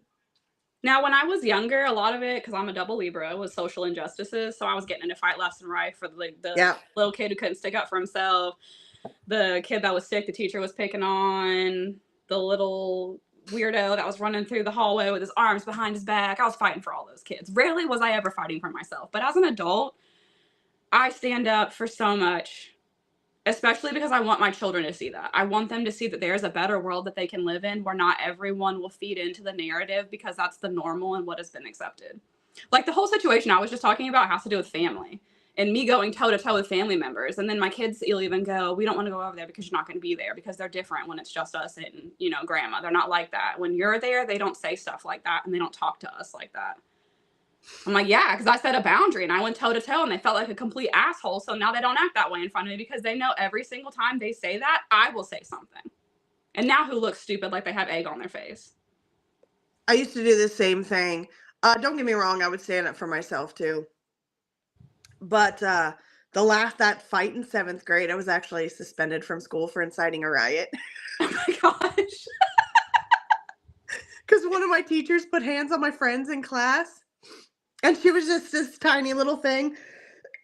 Now, when I was younger, a lot of it, because I'm a double Libra, was social injustices. So I was getting into fight left and right for the Yeah. little kid who couldn't stick up for himself, the kid that was sick, the teacher was picking on, the little weirdo that was running through the hallway with his arms behind his back. I was fighting for all those kids. Rarely was I ever fighting for myself. But as an adult, I stand up for so much, especially because I want my children to see that. I want them to see that there's a better world that they can live in, where not everyone will feed into the narrative because that's the normal and what has been accepted. Like, the whole situation I was just talking about has to do with family and me going toe to toe with family members. And then my kids will even go, we don't want to go over there because you're not going to be there, because they're different when it's just us and, grandma. They're not like that. When you're there, they don't say stuff like that and they don't talk to us like that. I'm like, yeah, because I set a boundary and I went toe to toe and they felt like a complete asshole. So now they don't act that way in front of me, because they know every single time they say that, I will say something. And now who looks stupid like they have egg on their face? I used to do the same thing. Don't get me wrong, I would stand up for myself too. But that fight in 7th grade, I was actually suspended from school for inciting a riot Oh my gosh. because one of my teachers put hands on my friends in class, and she was just this tiny little thing.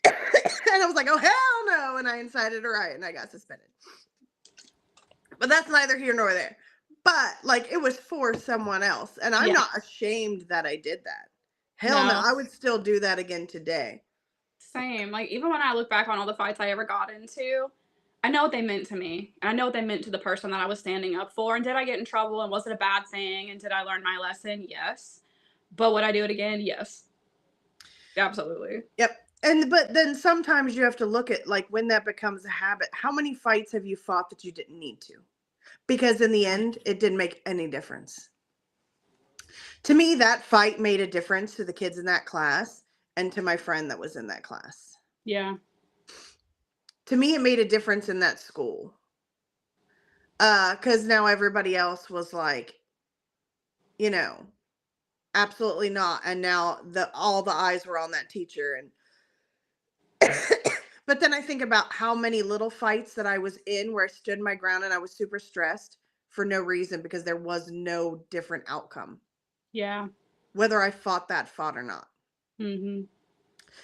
And I was like, oh, hell no. And I incited a riot and I got suspended. But that's neither here nor there. But like, it was for someone else. And I'm Yeah. not ashamed that I did that. Hell no. No. I would still do that again today. Same. Like, even when I look back on all the fights I ever got into, I know what they meant to me. I know what they meant to the person that I was standing up for. And did I get in trouble? And was it a bad thing? And did I learn my lesson? Yes. But would I do it again? Yes. Absolutely. Yep. But then sometimes you have to look at, like, when that becomes a habit, how many fights have you fought that you didn't need to? Because in the end, it didn't make any difference. To me, that fight made a difference to the kids in that class and to my friend that was in that class. Yeah. To me, it made a difference in that school. Because now everybody else was like, you know, absolutely not. And now all the eyes were on that teacher. And but then I think about how many little fights that I was in where I stood my ground and I was super stressed for no reason because there was no different outcome, Yeah. whether I fought or not. Mm-hmm.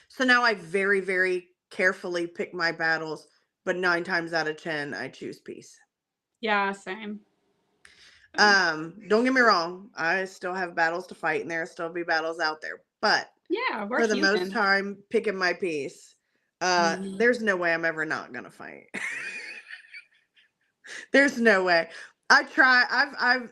So now I very, very carefully pick my battles, but 9 times out of 10, I choose peace. Yeah, same. Don't get me wrong, I still have battles to fight and there'll still be battles out there. But Yeah, we're for the most human. time, picking my peace. Mm-hmm. There's no way I'm ever not gonna fight. There's no way. I try.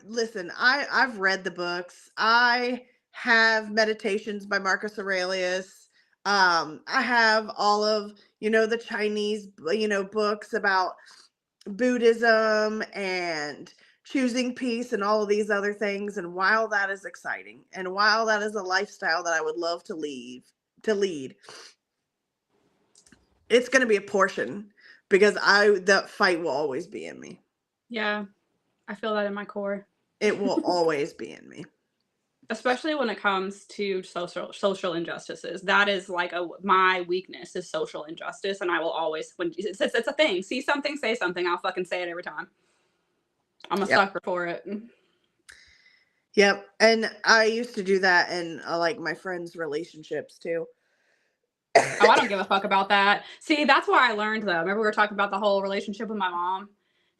Listen. I've read the books. I have Meditations by Marcus Aurelius. I have all of the Chinese books about Buddhism and choosing peace and all of these other things. And while that is exciting, and while that is a lifestyle that I would love to lead, it's going to be a portion because the fight will always be in me. Yeah, I feel that in my core. It will always be in me. Especially when it comes to social injustices. That is like my weakness is social injustice, and I will always, when it's a thing. See something, say something. I'll fucking say it every time. I'm a Yep. sucker for it. Yep. And I used to do that in like my friends' relationships too. Oh, I don't give a fuck about that. See, that's why I learned though. Remember we were talking about the whole relationship with my mom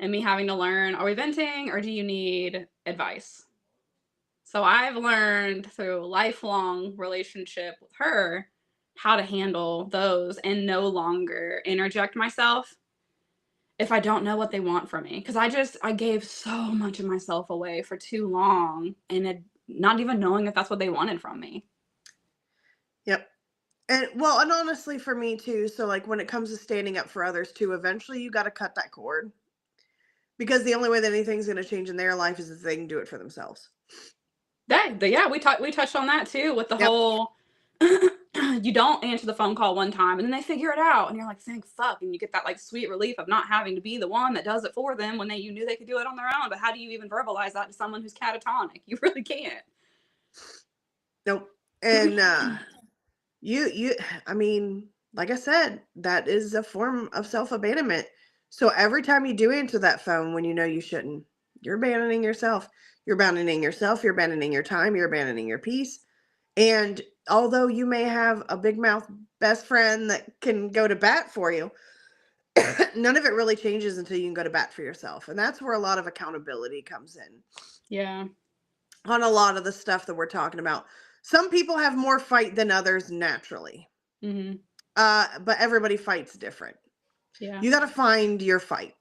and me having to learn, are we venting or do you need advice? So I've learned through a lifelong relationship with her how to handle those and no longer interject myself if I don't know what they want from me. Because I gave so much of myself away for too long and not even knowing if that's what they wanted from me. Yep. And honestly for me too, so like when it comes to standing up for others too, eventually you got to cut that cord because the only way that anything's going to change in their life is if they can do it for themselves. Yeah, we touched on that too with the Yep. whole you don't answer the phone call one time and then they figure it out and you're like, thank fuck, and you get that like sweet relief of not having to be the one that does it for them when you knew they could do it on their own. But how do you even verbalize that to someone who's catatonic? You really can't. Nope. And you I mean, like I said, that is a form of self-abandonment. So every time you do answer that phone when you know you shouldn't, you're abandoning yourself. You're abandoning yourself, you're abandoning your time, you're abandoning your peace. And although you may have a big mouth best friend that can go to bat for you, none of it really changes until you can go to bat for yourself. And that's where a lot of accountability comes in. Yeah. On a lot of the stuff that we're talking about. Some people have more fight than others naturally. Mm-hmm. But everybody fights different. Yeah. You got to find your fight.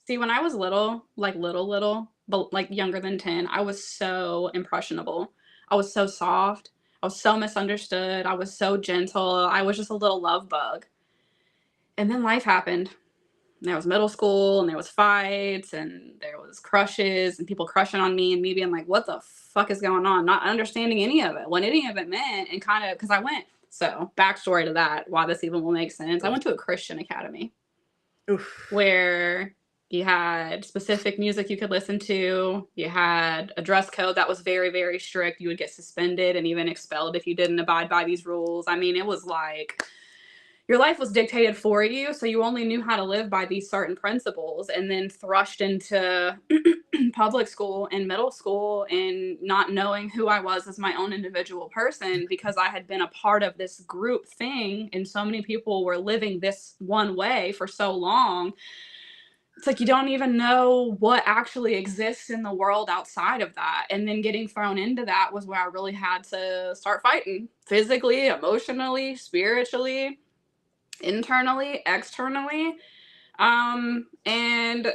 See, when I was little, like little, but like younger than 10, I was so impressionable. I was so soft. I was so misunderstood. I was so gentle. I was just a little love bug. And then life happened. And there was middle school and there was fights and there was crushes and people crushing on me and me being like, what the fuck is going on? Not understanding any of it, what any of it meant. And kind of, because so backstory to that, why this even will make sense. I went to a Christian academy. Oof. Where You had specific music you could listen to. You had a dress code that was very, very strict. You would get suspended and even expelled if you didn't abide by these rules. I mean, it was like your life was dictated for you, so you only knew how to live by these certain principles, and then thrust into public school and middle school and not knowing who I was as my own individual person because I had been a part of this group thing and so many people were living this one way for so long. It's like you don't even know what actually exists in the world outside of that. And then getting thrown into that was where I really had to start fighting physically, emotionally, spiritually, internally, externally, and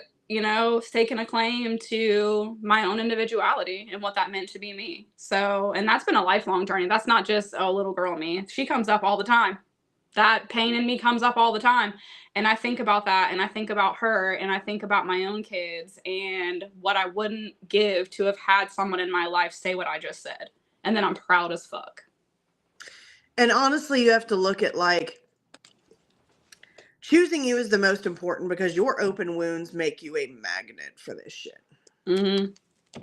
staking a claim to my own individuality and what that meant to be me. So, and that's been a lifelong journey. That's not just, oh, little girl me. She comes up all the time. That pain in me comes up all the time. And I think about that, and I think about her, and I think about my own kids and what I wouldn't give to have had someone in my life say what I just said. And then I'm proud as fuck. And honestly, you have to look at like, choosing you is the most important because your open wounds make you a magnet for this shit. Mm-hmm.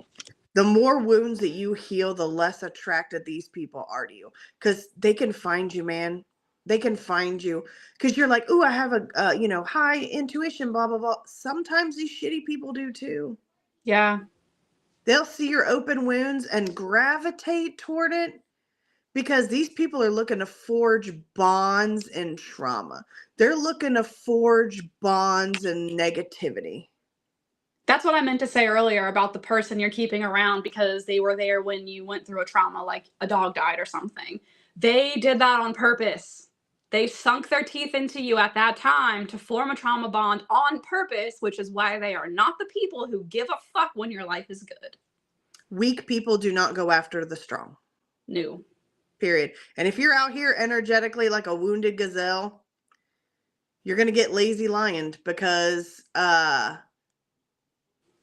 The more wounds that you heal, the less attracted these people are to you because they can find you, man. They can find you because you're like, ooh, I have a high intuition, blah, blah, blah. Sometimes these shitty people do too. Yeah. They'll see your open wounds and gravitate toward it because these people are looking to forge bonds in trauma. They're looking to forge bonds in negativity. That's what I meant to say earlier about the person you're keeping around because they were there when you went through a trauma, like a dog died or something. They did that on purpose. They sunk their teeth into you at that time to form a trauma bond on purpose, which is why they are not the people who give a fuck when your life is good. Weak people do not go after the strong. No. Period. And if you're out here energetically like a wounded gazelle, you're going to get lazy lioned because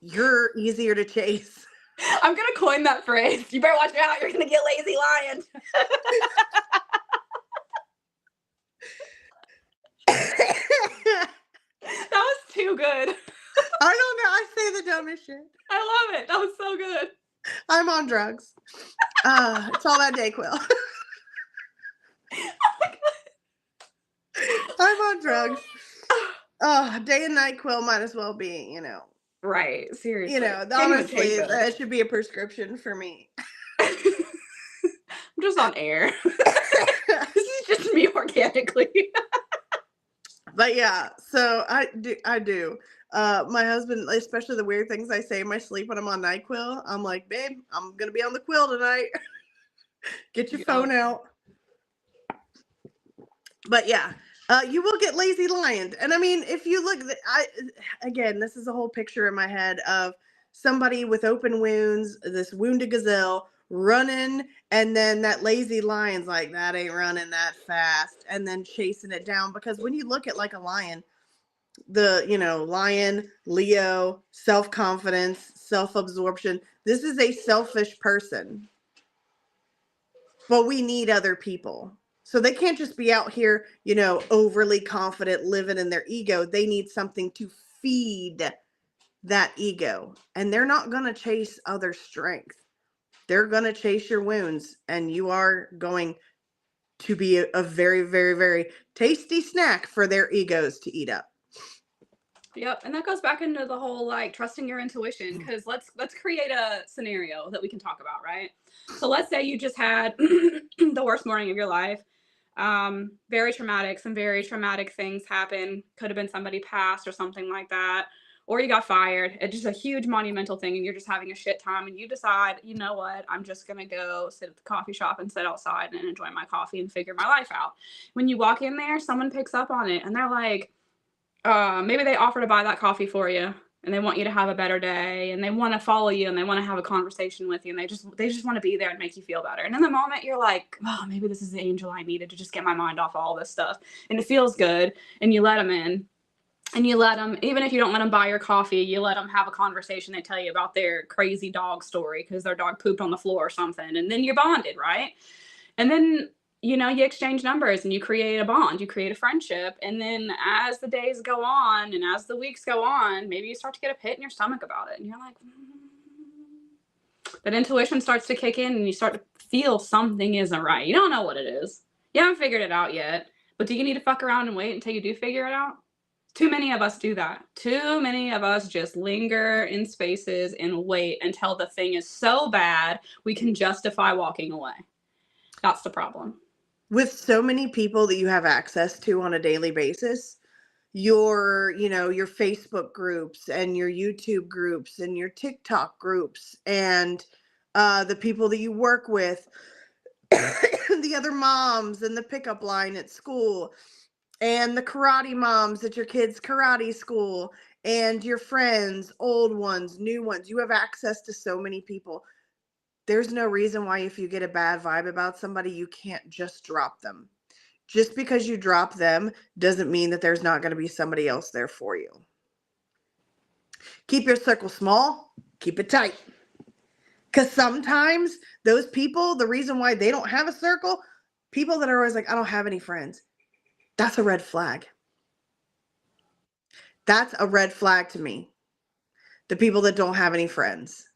you're easier to chase. I'm going to coin that phrase. You better watch out. You're going to get lazy lioned. That was too good. I don't know. I say the dumbest shit. I love it. That was so good. I'm on drugs. It's all that Dayquil. Oh my God. I'm on drugs. Day and night quill might as well be, Right. Seriously. Honestly, that should be a prescription for me. I'm just on air. This is just me organically. But yeah, so I do. My husband, especially the weird things I say in my sleep when I'm on NyQuil, I'm like, babe, I'm going to be on the quill tonight. Get your phone out. But yeah, you will get lazy lioned. And I mean, if you look, again, this is a whole picture in my head of somebody with open wounds, this wounded gazelle running, and then that lazy lion's like, that ain't running that fast, and then chasing it down. Because when you look at like a lion, lion, Leo, self-confidence, self-absorption, this is a selfish person. But we need other people. So they can't just be out here, overly confident, living in their ego. They need something to feed that ego. And they're not going to chase other strength. They're going to chase your wounds. And you are going to be a very, very, very tasty snack for their egos to eat up. Yep, and that goes back into the whole like trusting your intuition, because let's create a scenario that we can talk about, right? So let's say you just had the worst morning of your life. Very traumatic, some very traumatic things happen. Could have been somebody passed or something like that, or you got fired. It's just a huge monumental thing, and you're just having a shit time, and you decide, you know what, I'm just gonna go sit at the coffee shop and sit outside and enjoy my coffee and figure my life out. When you walk in there, someone picks up on it, and they're like, maybe they offer to buy that coffee for you, and they want you to have a better day, and they want to follow you, and they want to have a conversation with you, and they just want to be there and make you feel better. And in the moment, you're like, oh, maybe this is the angel I needed to just get my mind off all this stuff, and it feels good, and you let them in, and you let them, even if you don't let them buy your coffee, you let them have a conversation. They tell you about their crazy dog story because their dog pooped on the floor or something, and then you're bonded, right? And then you know, you exchange numbers and you create a bond, you create a friendship. And then as the days go on and as the weeks go on, maybe you start to get a pit in your stomach about it. And you're like, that intuition starts to kick in and you start to feel something isn't right. You don't know what it is. You haven't figured it out yet. But do you need to fuck around and wait until you do figure it out? Too many of us do that. Too many of us just linger in spaces and wait until the thing is so bad we can justify walking away. That's the problem. With so many people that you have access to on a daily basis, your Facebook groups and your YouTube groups and your TikTok groups and the people that you work with, the other moms and the pickup line at school, and the karate moms at your kids' karate school, and your friends, old ones, new ones. You have access to so many people. There's no reason why, if you get a bad vibe about somebody, you can't just drop them. Just because you drop them doesn't mean that there's not going to be somebody else there for you. Keep your circle small, keep it tight. Because sometimes those people, the reason why they don't have a circle, people that are always like, I don't have any friends, that's a red flag. That's a red flag to me. The people that don't have any friends.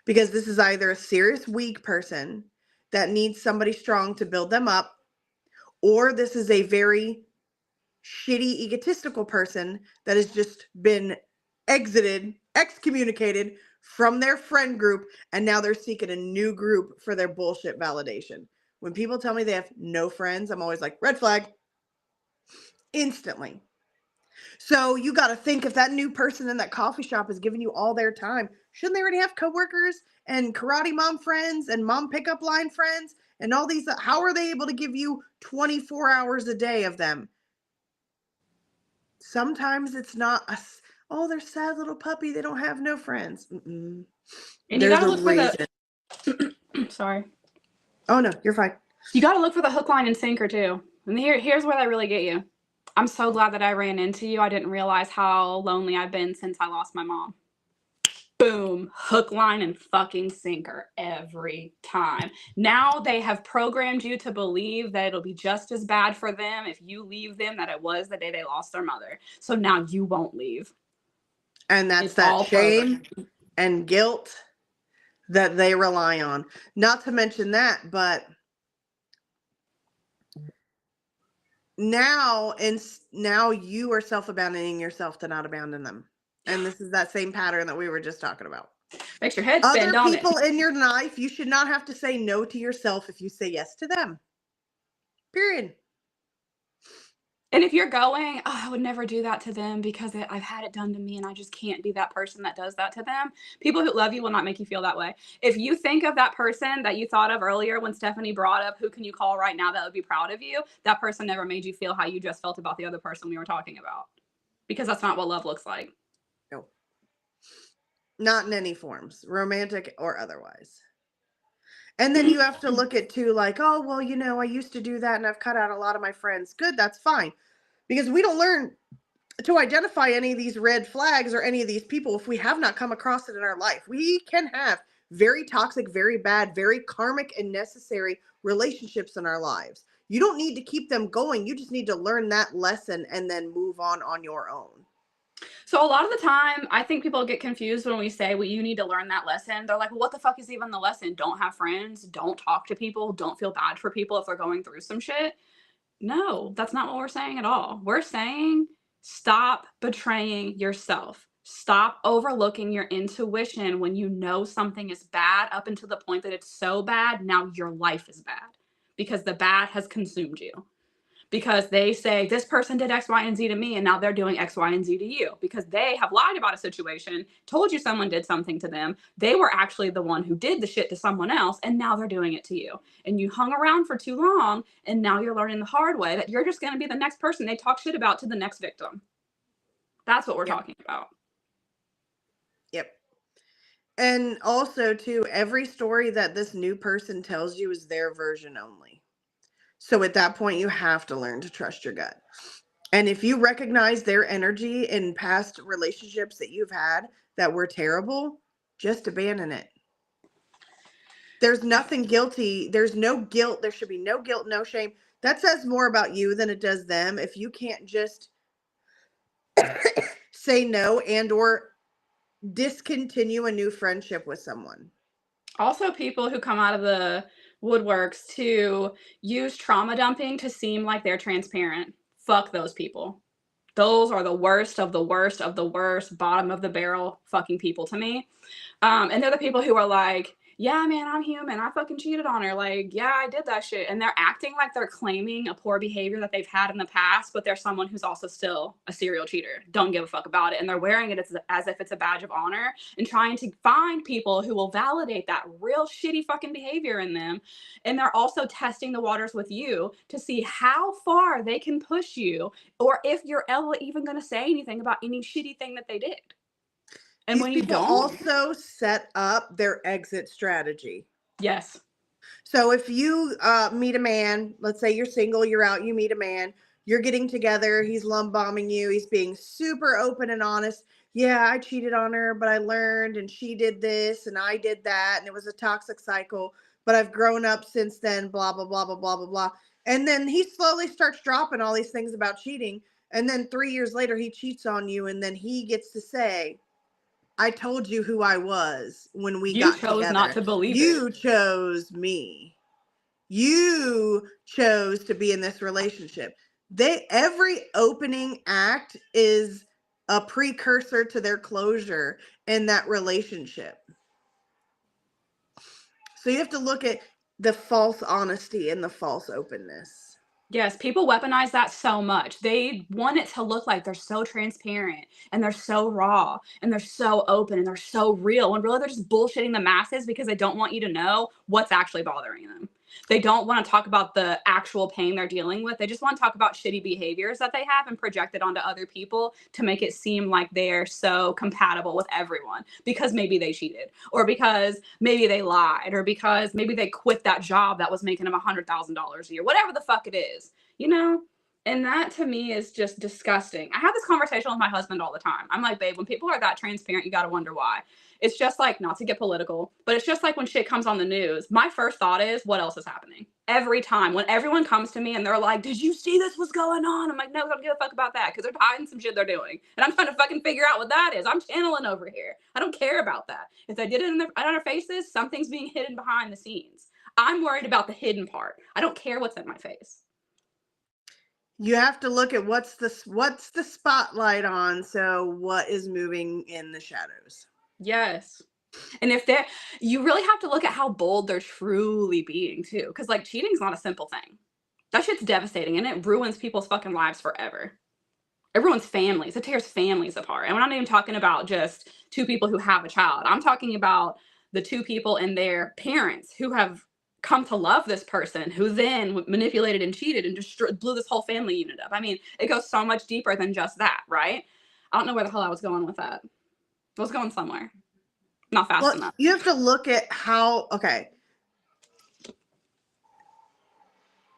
Because this is either a serious weak person that needs somebody strong to build them up, or this is a very shitty, egotistical person that has just been excommunicated from their friend group, and now they're seeking a new group for their bullshit validation. When people tell me they have no friends, I'm always like, red flag. Instantly. So you got to think, if that new person in that coffee shop is giving you all their time, shouldn't they already have coworkers and karate mom friends and mom pickup line friends and all these? How are they able to give you 24 hours a day of them? Sometimes it's not oh, they're sad little puppy, they don't have no friends. And there's a reason. Sorry. Oh no, you're fine. You got to look for the hook, line, and sinker too. And here's where they really get you. I'm so glad that I ran into you. I didn't realize how lonely I've been since I lost my mom. Boom, hook, line, and fucking sinker every time. Now they have programmed you to believe that it'll be just as bad for them if you leave them that it was the day they lost their mother. So now you won't leave. And that's that shame and guilt that they rely on. Not to mention that, but now you are self-abandoning yourself to not abandon them. And this is that same pattern that we were just talking about. Makes your head spin, Other people in your life, you should not have to say no to yourself if you say yes to them. Period. And if you're going, oh, I would never do that to them because I've had it done to me and I just can't be that person that does that to them. People who love you will not make you feel that way. If you think of that person that you thought of earlier when Stephanie brought up, who can you call right now that would be proud of you? That person never made you feel how you just felt about the other person we were talking about. Because that's not what love looks like. No. Not in any forms, romantic or otherwise. And then you have to look at too, like, oh, well, I used to do that and I've cut out a lot of my friends. Good, that's fine. Because we don't learn to identify any of these red flags or any of these people if we have not come across it in our life. We can have very toxic, very bad, very karmic and necessary relationships in our lives. You don't need to keep them going. You just need to learn that lesson and then move on your own. So a lot of the time, I think people get confused when we say, well, you need to learn that lesson. They're like, well, what the fuck is even the lesson? Don't have friends. Don't talk to people. Don't feel bad for people if they're going through some shit. No, that's not what we're saying at all. We're saying stop betraying yourself. Stop overlooking your intuition when you know something is bad up until the point that it's so bad, now your life is bad because the bad has consumed you. Because they say this person did X, Y, and Z to me, and now they're doing X, Y, and Z to you because they have lied about a situation, told you someone did something to them. They were actually the one who did the shit to someone else, and now they're doing it to you. And you hung around for too long, and now you're learning the hard way that you're just going to be the next person they talk shit about to the next victim. That's what we're talking about. Yep. And also, too, every story that this new person tells you is their version only. So at that point, you have to learn to trust your gut. And if you recognize their energy in past relationships that you've had that were terrible, just abandon it. There's nothing guilty. There's no guilt. There should be no guilt, no shame. That says more about you than it does them. If you can't just say no and or discontinue a new friendship with someone. Also, people who come out of the woodworks to use trauma dumping to seem like they're transparent. Fuck those people. Those are the worst of the worst of the worst, bottom of the barrel fucking people to me. And they're the people who are like, yeah, man, I'm human. I fucking cheated on her. Like, yeah, I did that shit. And they're acting like they're claiming a poor behavior that they've had in the past, but they're someone who's also still a serial cheater. Don't give a fuck about it. And they're wearing it as if it's a badge of honor and trying to find people who will validate that real shitty fucking behavior in them. And they're also testing the waters with you to see how far they can push you or if you're ever even going to say anything about any shitty thing that they did. And These when you people don't, also set up their exit strategy. yes. So if you meet a man, let's say you're single, you're out, you meet a man, you're getting together, he's love bombing you, he's being super open and honest. Yeah, I cheated on her, but I learned, and she did this and I did that, and it was a toxic cycle, but I've grown up since then, blah, blah, blah, blah, blah, blah, blah. And then he slowly starts dropping all these things about cheating. And then 3 years later, he cheats on you. And then he gets to say, I told you who I was when we You got chose together. not to believe You it. chose me. You chose to be in this relationship. Every opening act is a precursor to their closure in that relationship. So you have to look at the false honesty and the false openness. Yes, people weaponize that so much. They want it to look like they're so transparent and they're so raw and they're so open and they're so real. When really they're just bullshitting the masses because they don't want you to know what's actually bothering them. They don't want to talk about the actual pain they're dealing with. They just want to talk about shitty behaviors that they have and project it onto other people to make it seem like they're so compatible with everyone because maybe they cheated or because maybe they lied or because maybe they quit that job that was making them $100,000 a year, whatever the fuck it is, you know? And that to me is just disgusting. I have this conversation with my husband all the time. I'm like, babe, when people are that transparent, you got to wonder why. It's just like, not to get political, but it's just like when shit comes on the news, my first thought is, what else is happening? Every time when everyone comes to me and they're like, did you see this was going on? I'm like, no, I don't give a fuck about that because they're hiding some shit they're doing. And I'm trying to fucking figure out what that is. I'm channeling over here. I don't care about that. If they did it on their faces, something's being hidden behind the scenes. I'm worried about the hidden part. I don't care what's in my face. You have to look at what's the spotlight on, so what is moving in the shadows. Yes. And if they're, you really have to look at how bold they're truly being too. Cause like cheating's not a simple thing. That shit's devastating and it ruins people's fucking lives forever. It ruins families. It tears families apart. And we're not even talking about just two people who have a child. I'm talking about the two people and their parents who have come to love this person who then manipulated and cheated and just blew this whole family unit up. I mean, it goes so much deeper than just that, right? I don't know where the hell I was going with that. I was going somewhere. Not fast enough. You have to look at how, okay.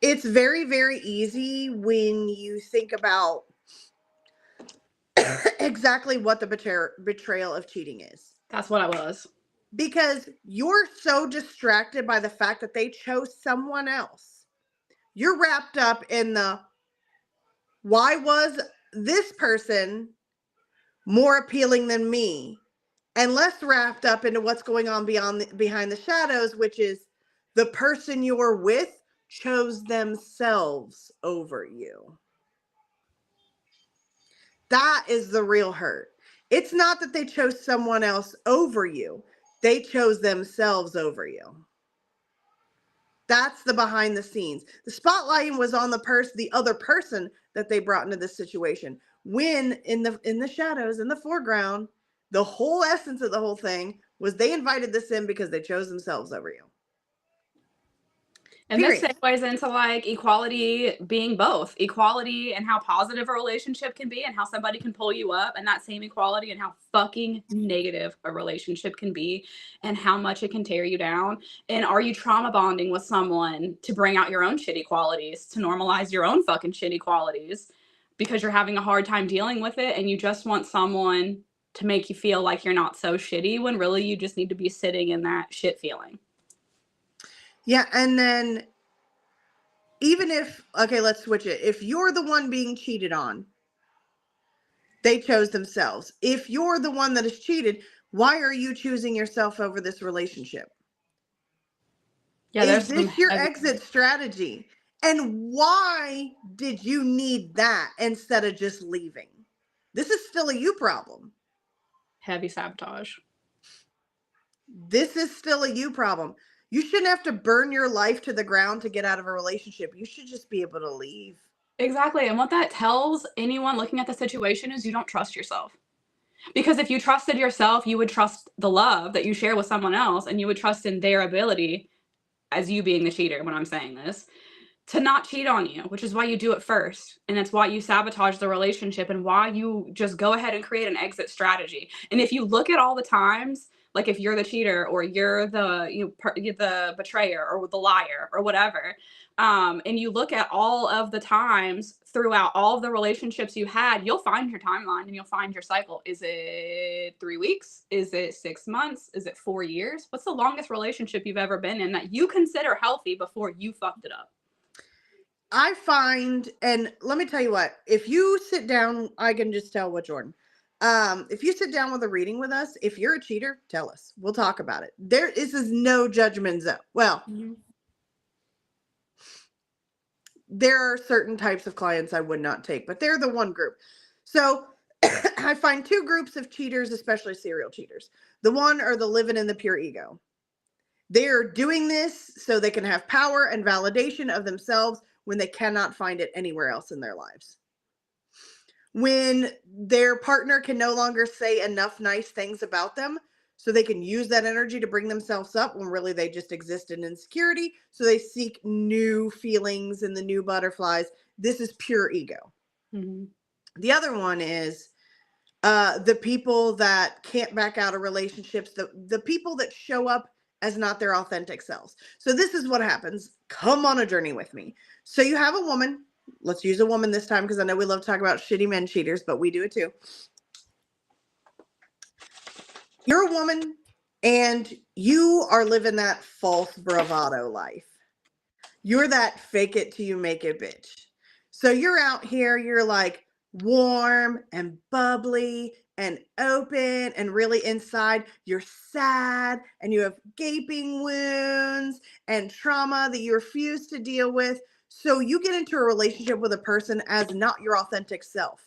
It's very, very easy when you think about exactly what the betrayal of cheating is. That's what I was. Because you're so distracted by the fact that they chose someone else. You're wrapped up in the, why was this person more appealing than me? And less wrapped up into what's going on behind the shadows, which is the person you're with chose themselves over you. That is the real hurt. It's not that they chose someone else over you. They chose themselves over you. That's the behind the scenes. The spotlight was on the other person that they brought into this situation. When in the shadows, in the foreground, the whole essence of the whole thing was they invited this in because they chose themselves over you. And this segues into like equality being both. Equality and how positive a relationship can be and how somebody can pull you up, and that same equality and how fucking negative a relationship can be and how much it can tear you down. And are you trauma bonding with someone to bring out your own shitty qualities, to normalize your own fucking shitty qualities because you're having a hard time dealing with it and you just want someone to make you feel like you're not so shitty when really you just need to be sitting in that shit feeling? Yeah, and then even if, okay, let's switch it. If you're the one being cheated on, they chose themselves. If you're the one that is cheated, why are you choosing yourself over this relationship? Yeah, Is there's some this your heavy, exit strategy? And why did you need that instead of just leaving? This is still a you problem. heavy sabotage. This is still a you problem. You shouldn't have to burn your life to the ground to get out of a relationship. You should just be able to leave. Exactly. And what that tells anyone looking at the situation is you don't trust yourself. Because if you trusted yourself, you would trust the love that you share with someone else, and you would trust in their ability, as you being the cheater when I'm saying this, to not cheat on you, which is why you do it first. And it's why you sabotage the relationship and why you just go ahead and create an exit strategy. And if you look at all the times, like if you're the cheater or you're you're the betrayer or the liar or whatever, and you look at all of the times throughout all of the relationships you had, you'll find your timeline and you'll find your cycle. Is it 3 weeks? Is it 6 months? Is it 4 years? What's the longest relationship you've ever been in that you consider healthy before you fucked it up? I find, and let me tell you what, if you sit down, I can just tell what Jordan. If you sit down with a reading with us, if you're a cheater, tell us. We'll talk about it. This is no judgment zone. Well, there are certain types of clients I would not take, but they're the one group. So I find two groups of cheaters, especially serial cheaters. The one are the living in the pure ego. They're doing this so they can have power and validation of themselves when they cannot find it anywhere else in their lives. When their partner can no longer say enough nice things about them, so they can use that energy to bring themselves up when really they just exist in insecurity. So they seek new feelings and the new butterflies. This is pure ego. Mm-hmm. The other one is the people that can't back out of relationships, the people that show up as not their authentic selves. So this is what happens. Come on a journey with me. So you have a woman. Let's use a woman this time because I know we love to talk about shitty men cheaters, but we do it too. You're a woman and you are living that false bravado life. You're that fake it till you make it bitch. So you're out here, you're like warm and bubbly and open, and really inside you're sad and you have gaping wounds and trauma that you refuse to deal with. So you get into a relationship with a person as not your authentic self.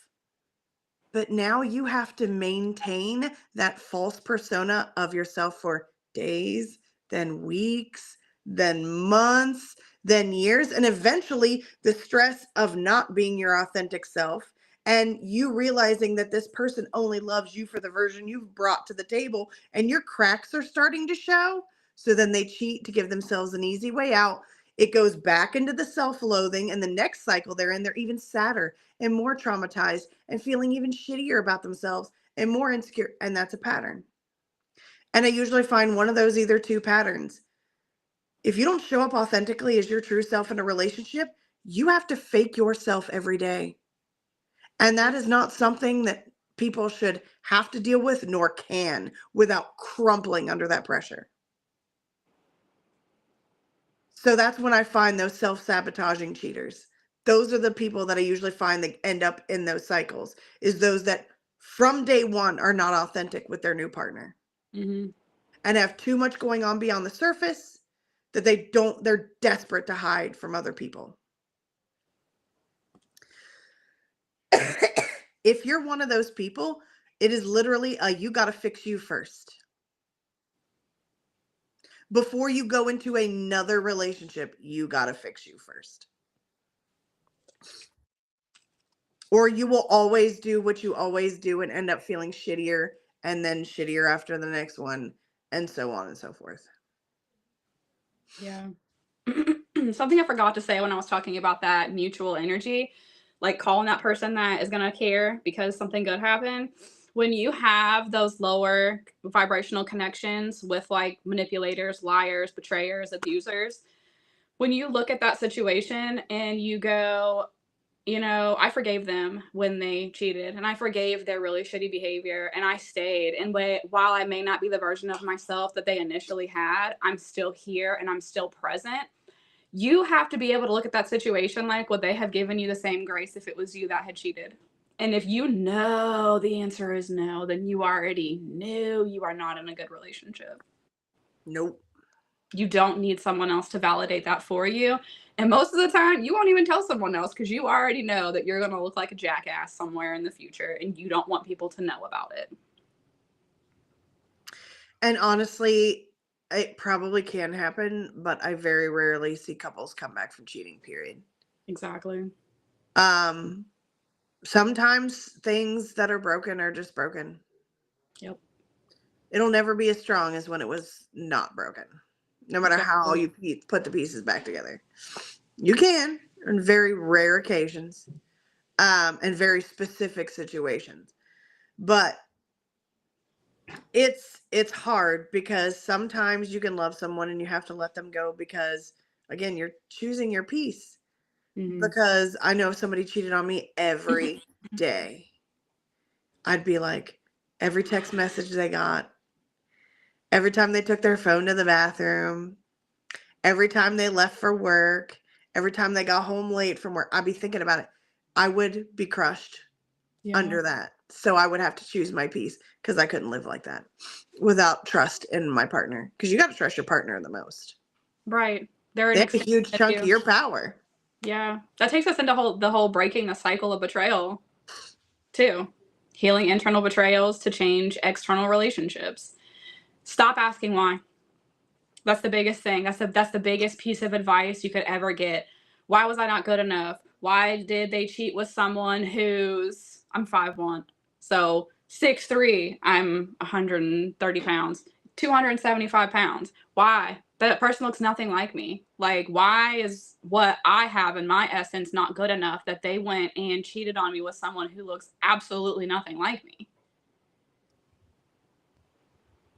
But now you have to maintain that false persona of yourself for days, then weeks, then months, then years, and eventually the stress of not being your authentic self and you realizing that this person only loves you for the version you've brought to the table and your cracks are starting to show. So then they cheat to give themselves an easy way out. It goes back into the self-loathing, and the next cycle they're in, they're even sadder and more traumatized and feeling even shittier about themselves and more insecure. And that's a pattern. And I usually find one of those either two patterns. If you don't show up authentically as your true self in a relationship, you have to fake yourself every day. And that is not something that people should have to deal with nor can without crumpling under that pressure. So that's when I find those self-sabotaging cheaters. Those are the people that I usually find that end up in those cycles, is those that from day one are not authentic with their new partner and have too much going on beyond the surface that they're desperate to hide from other people. If you're one of those people, it is literally you got to fix you first. Before you go into another relationship, you got to fix you first. Or you will always do what you always do and end up feeling shittier and then shittier after the next one, and so on and so forth. Yeah. Something I forgot to say when I was talking about that mutual energy, like calling that person that is going to care because something good happened. When you have those lower vibrational connections with like manipulators, liars, betrayers, abusers, when you look at that situation and you go, I forgave them when they cheated, and I forgave their really shitty behavior, and I stayed. And while I may not be the version of myself that they initially had, I'm still here and I'm still present. You have to be able to look at that situation like, would they have given you the same grace if it was you that had cheated? And if you know the answer is no, then you already knew you are not in a good relationship. Nope. You don't need someone else to validate that for you. And most of the time, you won't even tell someone else because you already know that you're going to look like a jackass somewhere in the future and you don't want people to know about it. And honestly, it probably can happen, but I very rarely see couples come back from cheating, period. Exactly. Um, Sometimes things that are broken are just broken. Yep. It'll never be as strong as when it was not broken, no matter how Exactly. you put the pieces back together. You can, on very rare occasions, and very specific situations. But it's hard because sometimes you can love someone and you have to let them go because again, you're choosing your peace. Mm-hmm. Because I know if somebody cheated on me every day, I'd be like, every text message they got, every time they took their phone to the bathroom, every time they left for work, every time they got home late from work, I'd be thinking about it. I would be crushed Yeah. under that. So I would have to choose my peace because I couldn't live like that without trust in my partner. Because you got to trust your partner the most. Right. They're They an have a extension huge of chunk of you. your power. Yeah. That takes us into the whole breaking the cycle of betrayal, too. Healing internal betrayals to change external relationships. Stop asking why. That's the biggest thing. That's the biggest piece of advice you could ever get. Why was I not good enough? Why did they cheat with someone who's I'm 5'1", so 6'3", I'm 130 pounds, 275 pounds. Why? That person looks nothing like me. Like, why is what I have in my essence not good enough that they went and cheated on me with someone who looks absolutely nothing like me?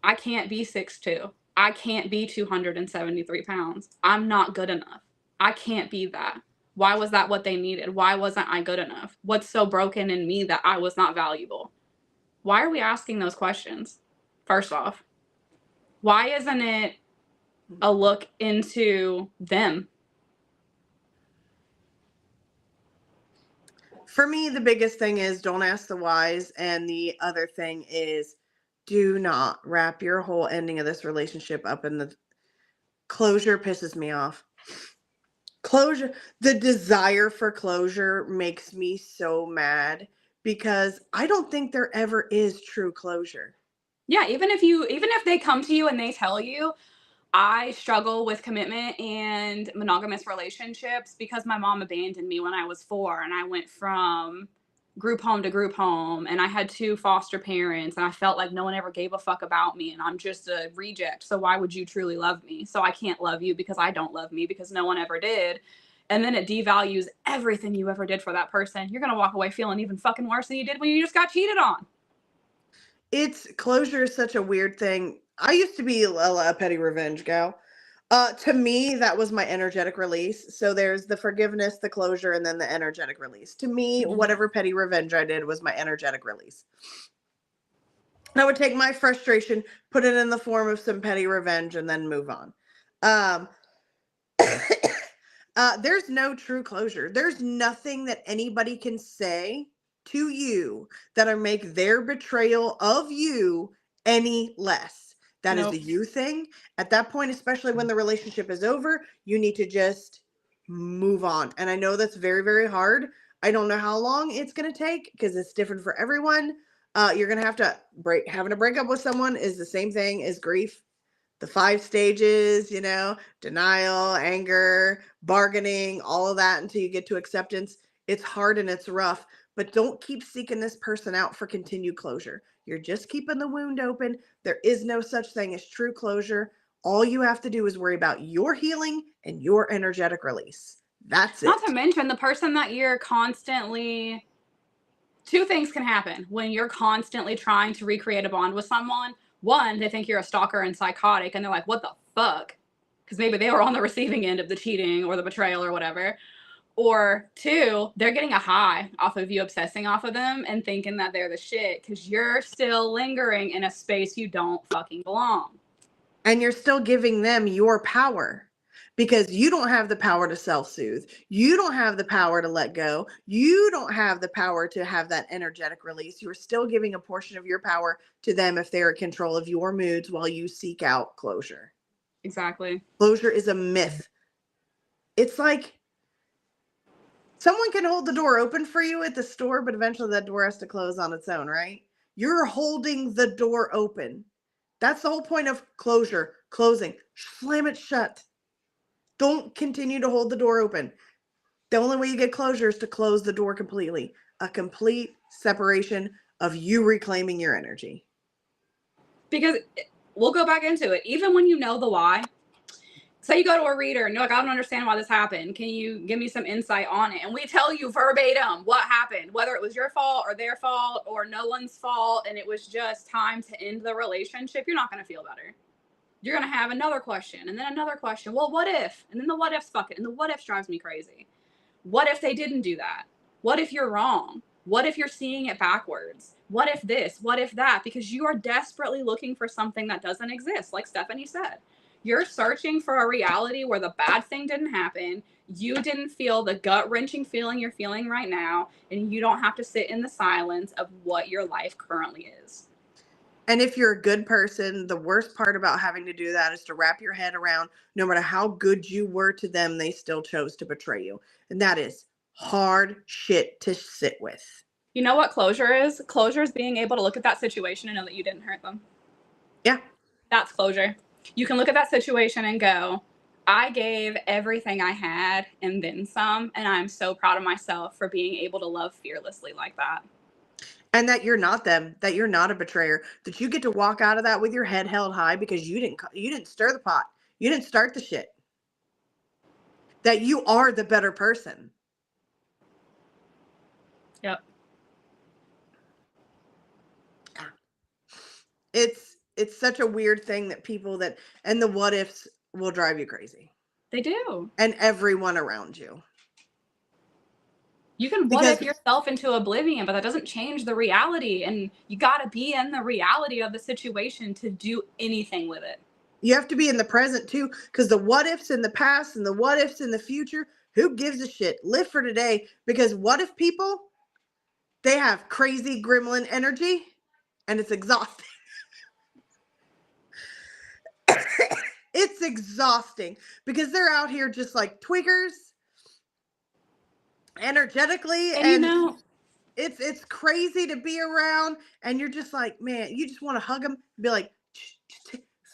I can't be 6'2". I can't be 273 pounds. I'm not good enough. I can't be that. Why was that what they needed? Why wasn't I good enough? What's so broken in me that I was not valuable? Why are we asking those questions? First off, why isn't it a look into them? For me, the biggest thing is don't ask the whys. And the other thing is do not wrap your whole ending of this relationship up in the closure. Pisses me off. Closure, the desire for closure makes me so mad because I don't think there ever is true closure. Yeah, even if they come to you and they tell you, I struggle with commitment and monogamous relationships because my mom abandoned me when I was 4 and I went from group home to group home and I had 2 foster parents and I felt like no one ever gave a fuck about me and I'm just a reject. So why would you truly love me? So I can't love you because I don't love me because no one ever did. And then it devalues everything you ever did for that person. You're going to walk away feeling even fucking worse than you did when you just got cheated on. It's closure is such a weird thing. I used to be a petty revenge gal. To me, that was my energetic release. So there's the forgiveness, the closure, and then the energetic release. To me, Mhm. whatever petty revenge I did was my energetic release. I would take my frustration, put it in the form of some petty revenge, and then move on. Um, there's no true closure. There's nothing that anybody can say to you that'll make their betrayal of you any less. That is a Nope. you thing. At that point, especially when the relationship is over, you need to just move on. And I know that's very, very hard. I don't know how long it's going to take because it's different for everyone. You're going to have to having a breakup with someone is the same thing as grief. The 5 stages, denial, anger, bargaining, all of that until you get to acceptance. It's hard and it's rough, but don't keep seeking this person out for continued closure. You're just keeping the wound open. There is no such thing as true closure. All you have to do is worry about your healing and your energetic release. That's Not to it. mention the person that you're constantly two things can happen when you're constantly trying to recreate a bond with someone. One, they think you're a stalker and psychotic, and they're like, what the fuck? Because maybe they were on the receiving end of the cheating or the betrayal or whatever. Or two, they're getting a high off of you obsessing off of them and thinking that they're the shit because you're still lingering in a space you don't fucking belong. And you're still giving them your power because you don't have the power to self-soothe. You don't have the power to let go. You don't have the power to have that energetic release. You're still giving a portion of your power to them if they're in control of your moods while you seek out closure. Exactly. Closure is a myth. It's like someone can hold the door open for you at the store, but eventually that door has to close on its own, right? You're holding the door open. That's the whole point of closure, closing. Slam it shut. Don't continue to hold the door open. The only way you get closure is to close the door completely. A complete separation of you reclaiming your energy. Because we'll go back into it. Even when you know the why, say you go to a reader and you're like, I don't understand why this happened. Can you give me some insight on it? And we tell you verbatim what happened, whether it was your fault or their fault or no one's fault, and it was just time to end the relationship, you're not going to feel better. You're going to have another question and then another question. Well, what if? And then the what ifs bucket. And the what ifs drives me crazy. What if they didn't do that? What if you're wrong? What if you're seeing it backwards? What if this? What if that? Because you are desperately looking for something that doesn't exist, like Stephanie said. You're searching for a reality where the bad thing didn't happen. You didn't feel the gut-wrenching feeling you're feeling right now, and you don't have to sit in the silence of what your life currently is. And if you're a good person, the worst part about having to do that is to wrap your head around no matter how good you were to them, they still chose to betray you. And that is hard shit to sit with. You know what closure is? Closure is being able to look at that situation and know that you didn't hurt them. Yeah. That's closure. You can look at that situation and go, I gave everything I had and then some, and I'm so proud of myself for being able to love fearlessly like that. And that you're not them, that you're not a betrayer, that you get to walk out of that with your head held high because you didn't stir the pot. You didn't start the shit. That you are the better person. Yep. It's such a weird thing that people that, and the what ifs will drive you crazy. They do. And everyone around you. You can what if yourself into oblivion, but that doesn't change the reality. And you got to be in the reality of the situation to do anything with it. You have to be in the present too, because the what ifs in the past and the what ifs in the future, who gives a shit? Live for today, because what if people, they have crazy gremlin energy and it's exhausting. It's exhausting because they're out here just like twiggers energetically, and you know, it's crazy to be around, and you're just like, man, you just want to hug them and be like,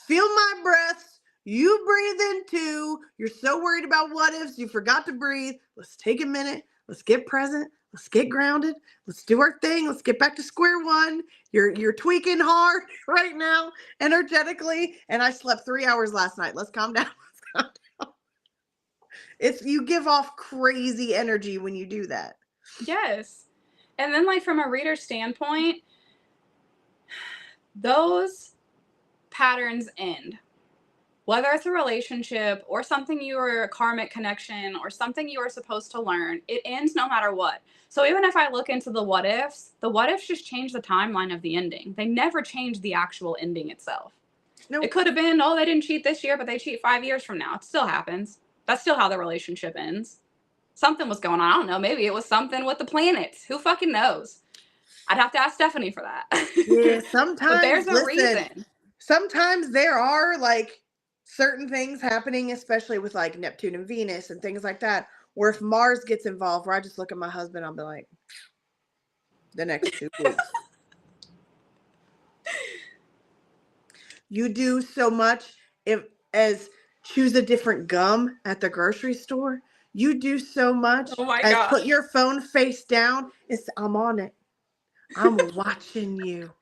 feel my breaths, you breathe in too. You're so worried about what ifs, you forgot to breathe. Let's take a minute, let's get present, let's get grounded, let's do our thing, let's get back to square one. You're tweaking hard right now energetically, and I slept 3 hours last night. Let's calm down. It's, you give off crazy energy when you do that. Yes. And then, like, from a reader standpoint, those patterns end. Whether it's a relationship or something you were a karmic connection or something you were supposed to learn, it ends no matter what. So even if I look into the what ifs just change the timeline of the ending. They never change the actual ending itself. Nope. It could have been, oh, they didn't cheat this year, but they cheat 5 years from now. It still happens. That's still how the relationship ends. Something was going on. I don't know. Maybe it was something with the planets. Who fucking knows? I'd have to ask Stephanie for that. Yeah, sometimes. But there's a reason. Sometimes there are like certain things happening, especially with like Neptune and Venus and things like that, where if Mars gets involved, where I just look at my husband, I'll be like, the next 2 weeks. You do so much as choose a different gum at the grocery store. You do so much as gosh. Put your phone face down. I'm on it. I'm watching you.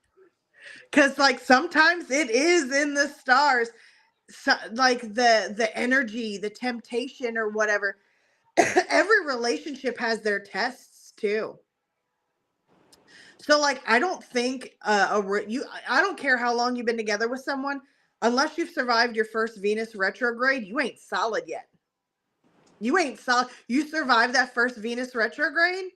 Because like sometimes it is in the stars. So, like the energy, the temptation or whatever. Every relationship has their tests too. So like I don't think I don't care how long you've been together with someone, unless you've survived your first Venus retrograde, you ain't solid yet. You ain't solid. You survive that first Venus retrograde.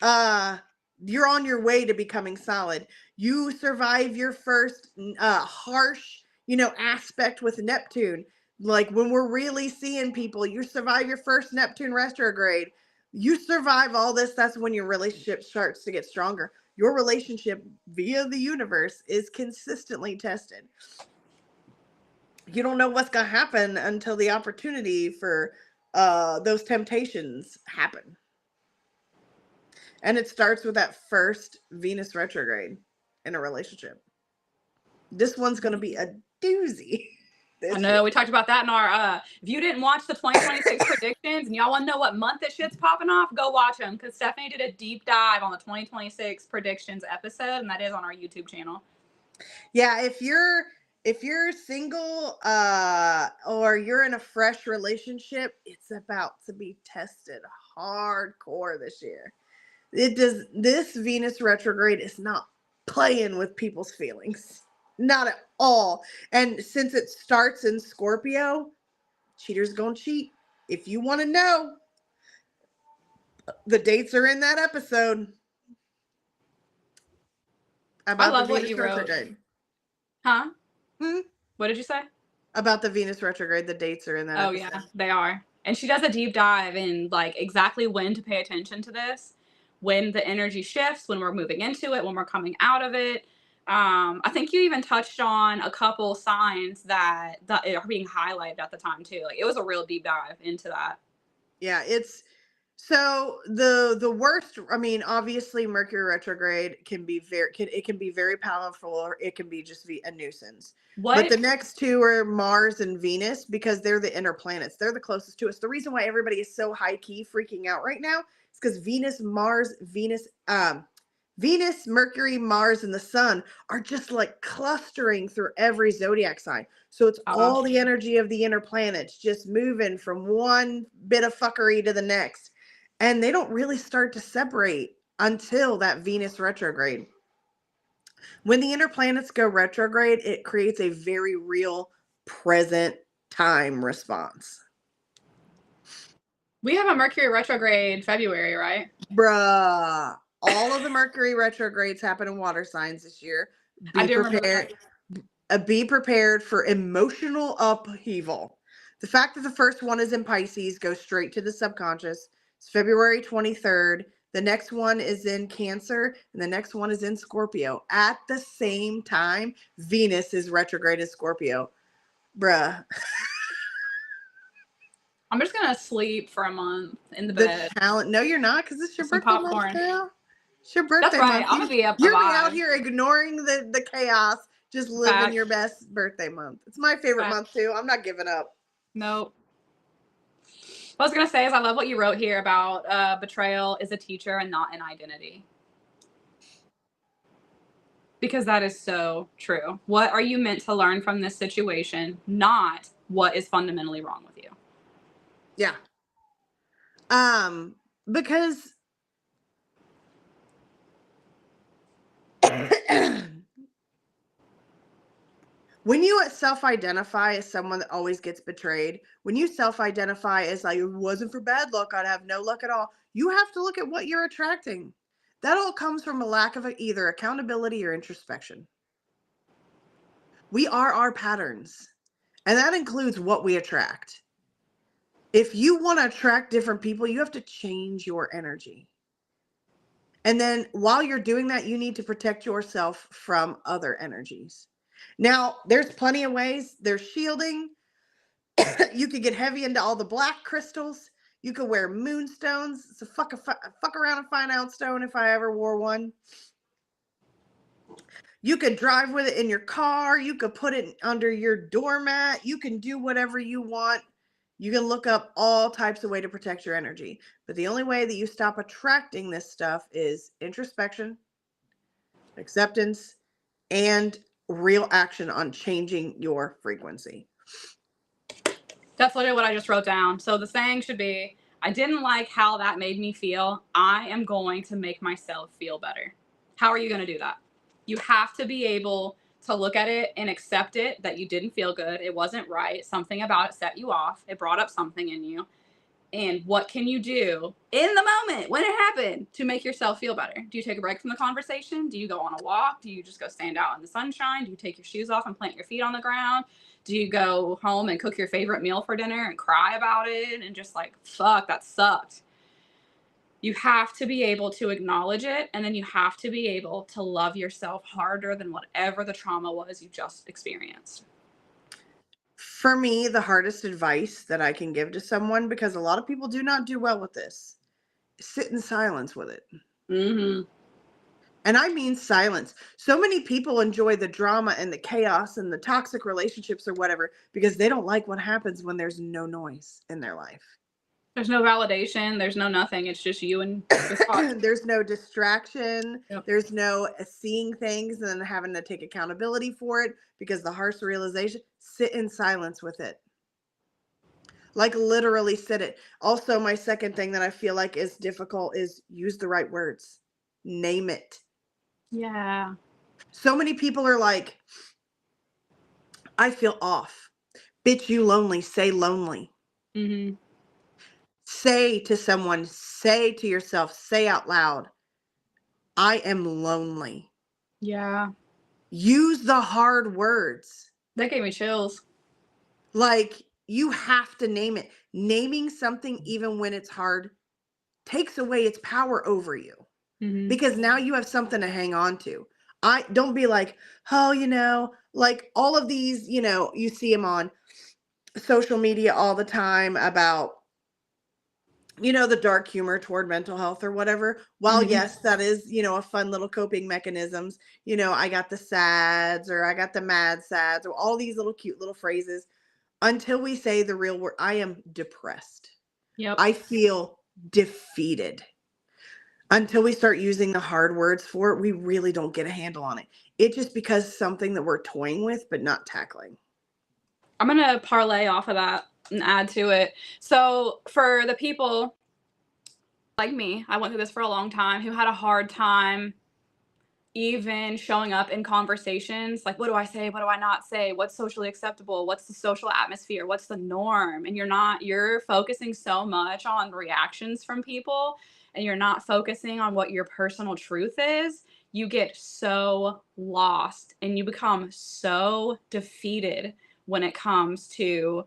Uh, you're on your way to becoming solid. You survive your first harsh, aspect with Neptune. Like when we're really seeing people, you survive your first Neptune retrograde. You survive all this. That's when your relationship starts to get stronger. Your relationship via the universe is consistently tested. You don't know what's going to happen until the opportunity for those temptations happen. And it starts with that first Venus retrograde in a relationship. This one's going to be a doozy. I know we talked about that in our if you didn't watch the 2026 predictions and y'all want to know what month this shit's popping off, go watch them, because Stephanie did a deep dive on the 2026 predictions episode, and that is on our YouTube channel. Yeah, if you're single or you're in a fresh relationship, it's about to be tested hardcore this year. This Venus retrograde is not playing with people's feelings. Not at all. And since it starts in Scorpio, cheaters gonna cheat. If you want to know, the dates are in that episode about I love the what Venus you wrote. retrograde. Huh? Hmm? What did you say? About the Venus retrograde, the dates are in that episode. Yeah, they are. And she does a deep dive in like exactly when to pay attention to this, when the energy shifts, when we're moving into it, when we're coming out of it. I think you even touched on a couple signs that are being highlighted at the time too. Like it was a real deep dive into that. Yeah, it's so the worst. I mean, obviously, Mercury retrograde can be very powerful, or it can be just be a nuisance. But the next two are Mars and Venus, because they're the inner planets. They're the closest to us. The reason why everybody is so high key freaking out right now is because Venus, Mercury, Mars, and the Sun are just like clustering through every zodiac sign. So it's all the energy of the inner planets just moving from one bit of fuckery to the next. And they don't really start to separate until that Venus retrograde. When the inner planets go retrograde, it creates a very real present time response. We have a Mercury retrograde February, right? Bruh. All of the Mercury retrogrades happen in water signs this year. I do remember that. Be prepared for emotional upheaval. The fact that the first one is in Pisces goes straight to the subconscious. It's February 23rd. The next one is in Cancer, and the next one is in Scorpio. At the same time, Venus is retrograde in Scorpio. Bruh. I'm just going to sleep for a month in the bed. No, you're not, because it's your birthday month, girl. It's your birthday That's right. month. I'm going to be up. You're out here ignoring the chaos, just living your best birthday month. It's my favorite month, too. I'm not giving up. Nope. What I was going to say is I love what you wrote here about betrayal is a teacher and not an identity. Because that is so true. What are you meant to learn from this situation, not what is fundamentally wrong with you? Yeah. Because when you self-identify as someone that always gets betrayed, when you self-identify as like, if it wasn't for bad luck, I'd have no luck at all, you have to look at what you're attracting. That all comes from a lack of either accountability or introspection. We are our patterns, and that includes what we attract. If you want to attract different people, you have to change your energy. And then while you're doing that, you need to protect yourself from other energies. Now, there's plenty of ways. There's shielding. You could get heavy into all the black crystals. You could wear moonstones. It's a fuck around and find out stone if I ever wore one. You could drive with it in your car. You could put it under your doormat. You can do whatever you want. You can look up all types of ways to protect your energy. But the only way that you stop attracting this stuff is introspection, acceptance, and real action on changing your frequency. That's literally what I just wrote down. So the saying should be, I didn't like how that made me feel. I am going to make myself feel better. How are you going to do that? You have to be able to look at it and accept it, that you didn't feel good. It wasn't right. Something about it set you off. It brought up something in you. And what can you do in the moment when it happened to make yourself feel better? Do you take a break from the conversation? Do you go on a walk? Do you just go stand out in the sunshine? Do you take your shoes off and plant your feet on the ground? Do you go home and cook your favorite meal for dinner and cry about it and just like, fuck, that sucked? You have to be able to acknowledge it, and then you have to be able to love yourself harder than whatever the trauma was you just experienced. For me, the hardest advice that I can give to someone, because a lot of people do not do well with this, sit in silence with it. Mm-hmm. And I mean silence. So many people enjoy the drama and the chaos and the toxic relationships or whatever because they don't like what happens when there's no noise in their life. There's no validation. There's no nothing. It's just you and your thoughts. There's no distraction. Yep. There's no seeing things and then having to take accountability for it because the harsh realization, sit in silence with it. Like literally sit it. Also, my second thing that I feel like is difficult is use the right words. Name it. Yeah. So many people are like, I feel off. Bitch, you lonely. Say lonely. Mm-hmm. Say to someone, say to yourself, say out loud, I am lonely. Yeah. Use the hard words. That gave me chills. Like, you have to name it. Naming something, even when it's hard, takes away its power over you Mm-hmm. because now you have something to hang on to. I don't be like, oh, like all of these, you see them on social media all the time about, the dark humor toward mental health or whatever. While Mm-hmm. yes, that is, a fun little coping mechanisms. I got the sads or I got the mad sads or all these little cute little phrases until we say the real word. I am depressed. Yep. I feel defeated. Until we start using the hard words for it, we really don't get a handle on it. It just becomes something that we're toying with, but not tackling. I'm going to parlay off of that and add to it. So for the people like me, I went through this for a long time, who had a hard time even showing up in conversations. Like, what do I say? What do I not say? What's socially acceptable? What's the social atmosphere? What's the norm? And you're focusing so much on reactions from people and you're not focusing on what your personal truth is. You get so lost and you become so defeated when it comes to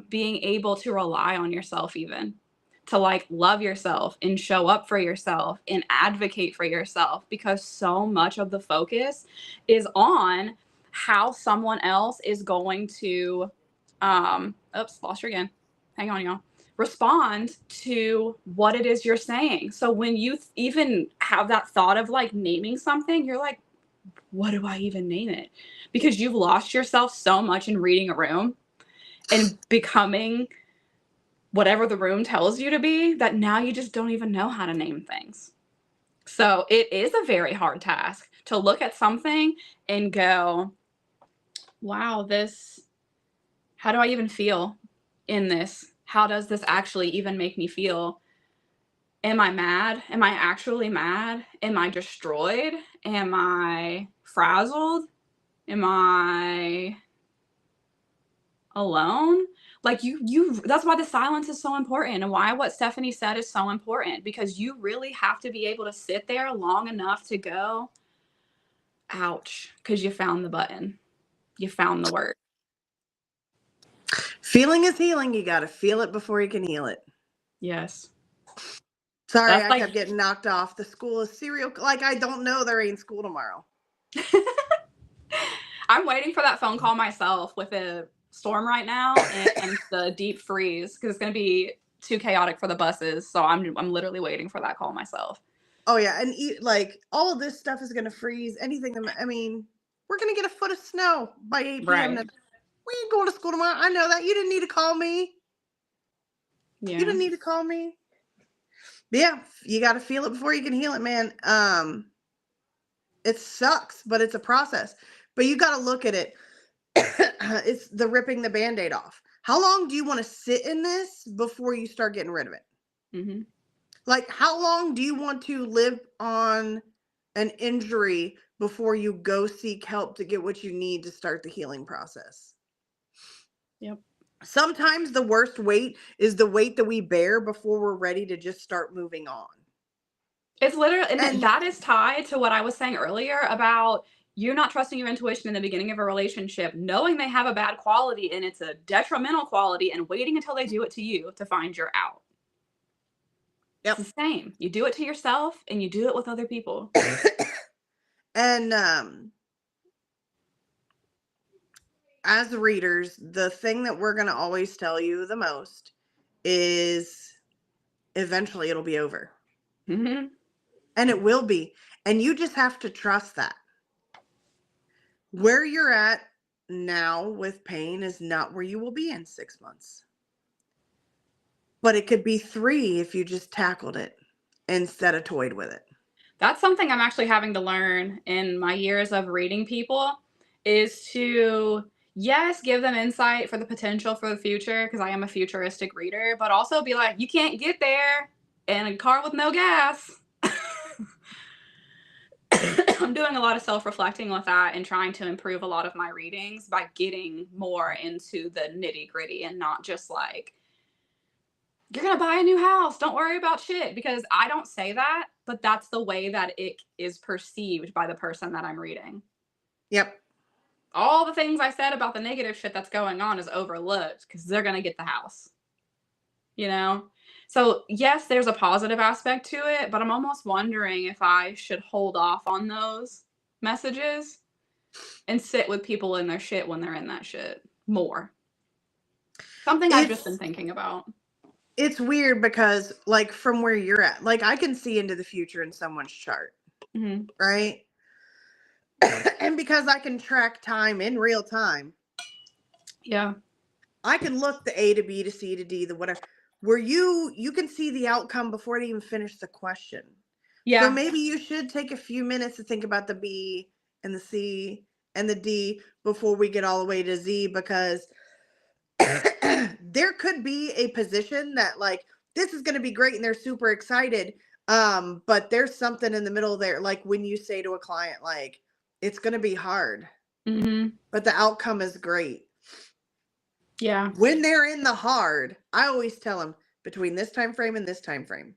being able to rely on yourself, even to like love yourself and show up for yourself and advocate for yourself, because so much of the focus is on how someone else is going to oops, lost her again. Hang on, y'all. Respond to what it is you're saying. So when you even have that thought of like naming something, you're like, what do I even name it? Because you've lost yourself so much in reading a room and becoming whatever the room tells you to be, that now you just don't even know how to name things. So it is a very hard task to look at something and go, wow, how do I even feel in this? How does this actually even make me feel? Am I mad? Am I actually mad? Am I destroyed? Am I frazzled? Am I alone? Like that's why the silence is so important, and why what Stephanie said is so important, because you really have to be able to sit there long enough to go, ouch, because you found the button. You found the word. Feeling is healing. You got to feel it before you can heal it. Yes. Sorry, That's I kept getting knocked off. The school is serial. Like, I don't know there ain't school tomorrow. I'm waiting for that phone call myself with a storm right now and the deep freeze, because it's going to be too chaotic for the buses. So I'm literally waiting for that call myself. Oh yeah, and like all of this stuff is going to freeze. Anything that we're going to get a foot of snow by 8 p.m. Right. We ain't going to school tomorrow. I know that. You didn't need to call me. Yeah. You didn't need to call me. But yeah, you got to feel it before you can heal it, man. It sucks, but it's a process. But you got to look at it. It's the ripping the Band-Aid off. How long do you want to sit in this before you start getting rid of it? Mm-hmm. Like, how long do you want to live on an injury before you go seek help to get what you need to start the healing process? Yep. Sometimes the worst weight is the weight that we bear before we're ready to just start moving on. It's literally, and And that is tied to what I was saying earlier about you not trusting your intuition in the beginning of a relationship, knowing they have a bad quality and it's a detrimental quality, and waiting until they do it to you to find you're out. It's yep. the same. You do it to yourself and you do it with other people. And as readers, the thing that we're going to always tell you the most is eventually it'll be over. Mm-hmm. And it will be. And you just have to trust that. Where you're at now with pain is not where you will be in 6 months. But it could be 3 if you just tackled it instead of toyed with it. That's something I'm actually having to learn in my years of reading people, is to, yes, give them insight for the potential for the future, because I am a futuristic reader, but also be like, you can't get there in a car with no gas. I'm doing a lot of self-reflecting with that and trying to improve a lot of my readings by getting more into the nitty-gritty and not just like, you're going to buy a new house, don't worry about shit, because I don't say that, but that's the way that it is perceived by the person that I'm reading. Yep. All the things I said about the negative shit that's going on is overlooked because they're going to get the house. You know? So, yes, there's a positive aspect to it, but I'm almost wondering if I should hold off on those messages and sit with people in their shit when they're in that shit more. Something I've just been thinking about. It's weird because, like, from where you're at, like, I can see into the future in someone's chart, Mm-hmm. right? And because I can track time in real time, Yeah. I can look the A to B to C to D, the whatever, where you can see the outcome before they even finish the question. Yeah. So maybe you should take a few minutes to think about the B and the C and the D before we get all the way to Z, because there could be a position that, like, this is going to be great and they're super excited, but there's something in the middle there, like when you say to a client, like, it's going to be hard, but the outcome is great. Yeah. When they're in the hard, I always tell them between this time frame and this time frame,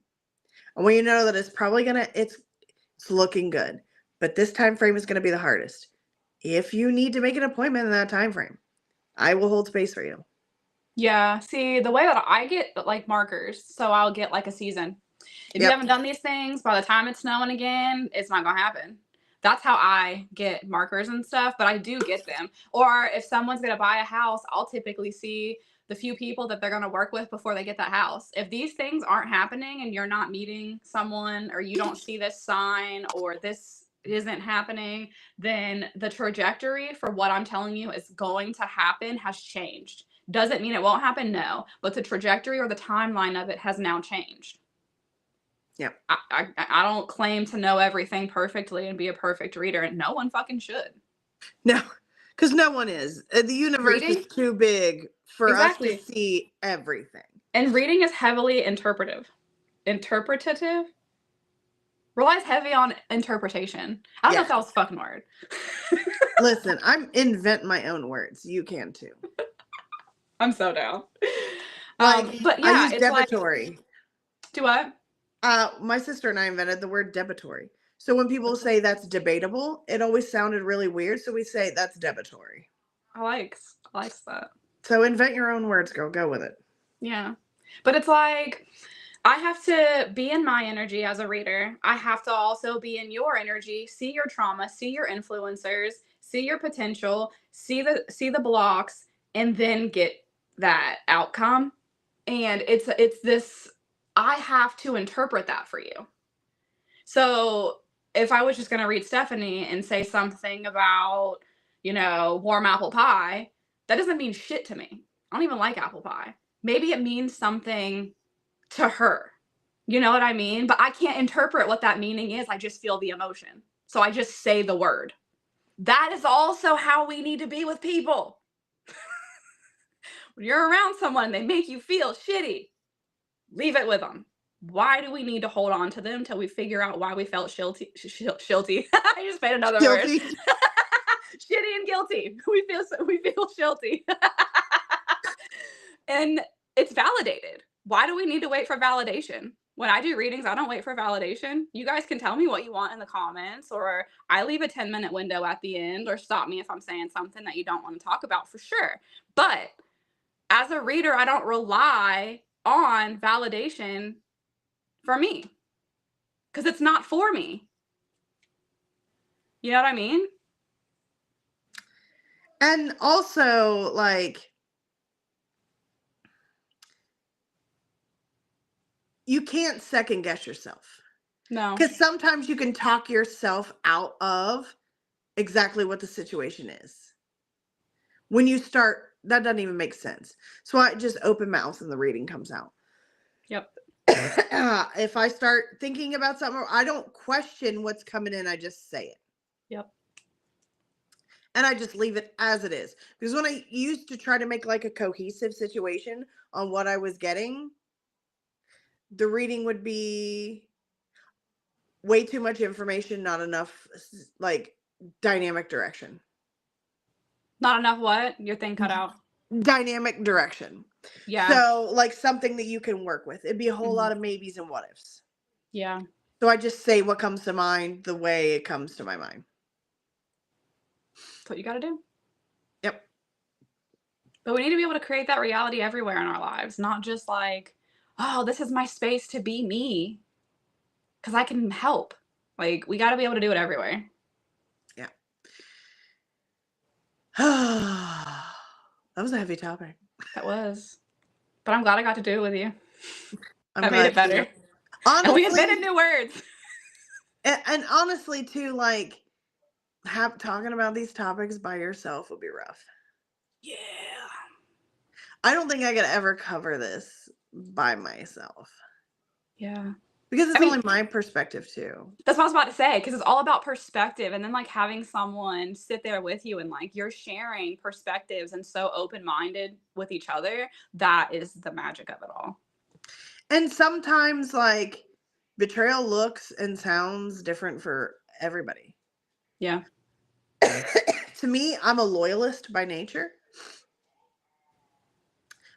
I want you to know that it's probably gonna it's looking good, but this time frame is going to be the hardest. If you need to make an appointment in that time frame, I will hold space for you. Yeah. See, the way that I get like markers, so I'll get like a season. If you Yep. haven't done these things, by the time it's snowing again, it's not going to happen. That's how I get markers and stuff, but I do get them. Or if someone's going to buy a house, I'll typically see the few people that they're going to work with before they get that house. If these things aren't happening and you're not meeting someone, or you don't see this sign, or this isn't happening, then the trajectory for what I'm telling you is going to happen has changed. Doesn't mean it won't happen, no, but the trajectory or the timeline of it has now changed. Yep. I don't claim to know everything perfectly and be a perfect reader, and no one fucking should. No, because no one is. The universe Reading? is too big for us Exactly. to see everything. And reading is heavily interpretative. Interpretative? Relies heavy on interpretation. I don't know if that was a fucking word. Listen, I'm invent my own words. You can too. I'm so down. Like, but yeah, I use it's debitory. Like, do what? My sister and I invented the word debitory. So when people say that's debatable, it always sounded really weird. So we say that's debitory. I likes that. So invent your own words, girl. Go with it. Yeah. But it's like, I have to be in my energy as a reader. I have to also be in your energy, see your trauma, see your influencers, see your potential, see the blocks, and then get that outcome. And it's this, I have to interpret that for you. So if I was just going to read Stephanie and say something about, warm apple pie, that doesn't mean shit to me. I don't even like apple pie. Maybe it means something to her. You know what I mean? But I can't interpret what that meaning is. I just feel the emotion. So I just say the word. That is also how we need to be with people. When you're around someone, they make you feel shitty. Leave it with them. Why do we need to hold on to them until we figure out why we felt shilty? I just made another Guilty. word. Shitty and guilty. We feel shilty. And it's validated. Why do we need to wait for validation? When I do readings, I don't wait for validation. You guys can tell me what you want in the comments, or I leave a 10-minute window at the end, or stop me if I'm saying something that you don't want to talk about for sure. But as a reader, I don't rely on validation for me because it's not for me. You know what I mean? And also, like, you can't second guess yourself. No. Because sometimes you can talk yourself out of exactly what the situation is. When you start, that doesn't even make sense. So I just open mouth and the reading comes out. Yep. If I start thinking about something, I don't question what's coming in. I just say it. Yep. And I just leave it as it is. Because when I used to try to make like a cohesive situation on what I was getting, the reading would be way too much information, not enough like dynamic direction. Not enough what? Your thing cut out. Dynamic direction. Yeah. So like something that you can work with. It'd be a whole Mhm. lot of maybes and what ifs. Yeah. So I just say what comes to mind the way it comes to my mind. That's what you got to do. Yep. But we need to be able to create that reality everywhere in our lives, not just like, oh, this is my space to be me because I can help. Like, we got to be able to do it everywhere. Yeah. That was a heavy topic. That was. But I'm glad I got to do it with you. I'm That made it glad better. too. And we Honestly, invented new words. and honestly too, like talking about these topics by yourself would be rough. Yeah. I don't think I could ever cover this by myself. Yeah. Because it's I mean, only my perspective too. that's what I was about to say, because it's all about perspective. And then, like, having someone sit there with you and, like, you're sharing perspectives and so open minded with each other. That is the magic of it all. And sometimes, like, betrayal looks and sounds different for everybody. Yeah. To me, I'm a loyalist by nature.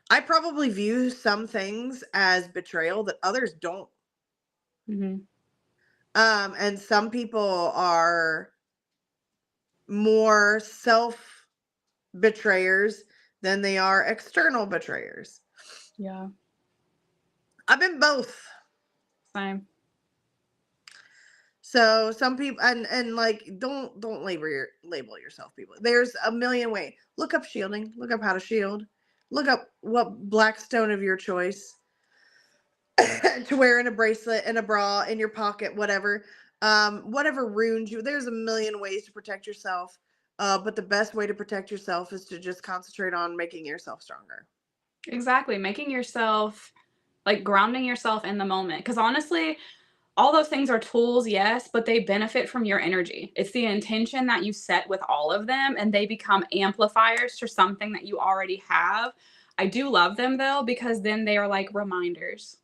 I probably view some things as betrayal that others don't. Mm-hmm. And some people are more self betrayers than they are external betrayers. Yeah. I've been both. Same. So some people and like don't label yourself people. There's a million ways. Look up shielding. Look up how to shield. Look up what blackstone of your choice to wear in a bracelet, in a bra, in your pocket, whatever. Whatever runes you. There's a million ways to protect yourself. But the best way to protect yourself is to just concentrate on making yourself stronger. Exactly. Making yourself, like, grounding yourself in the moment. Because honestly, all those things are tools, yes, but they benefit from your energy. It's the intention that you set with all of them, and they become amplifiers for something that you already have. I do love them though, because then they are like reminders.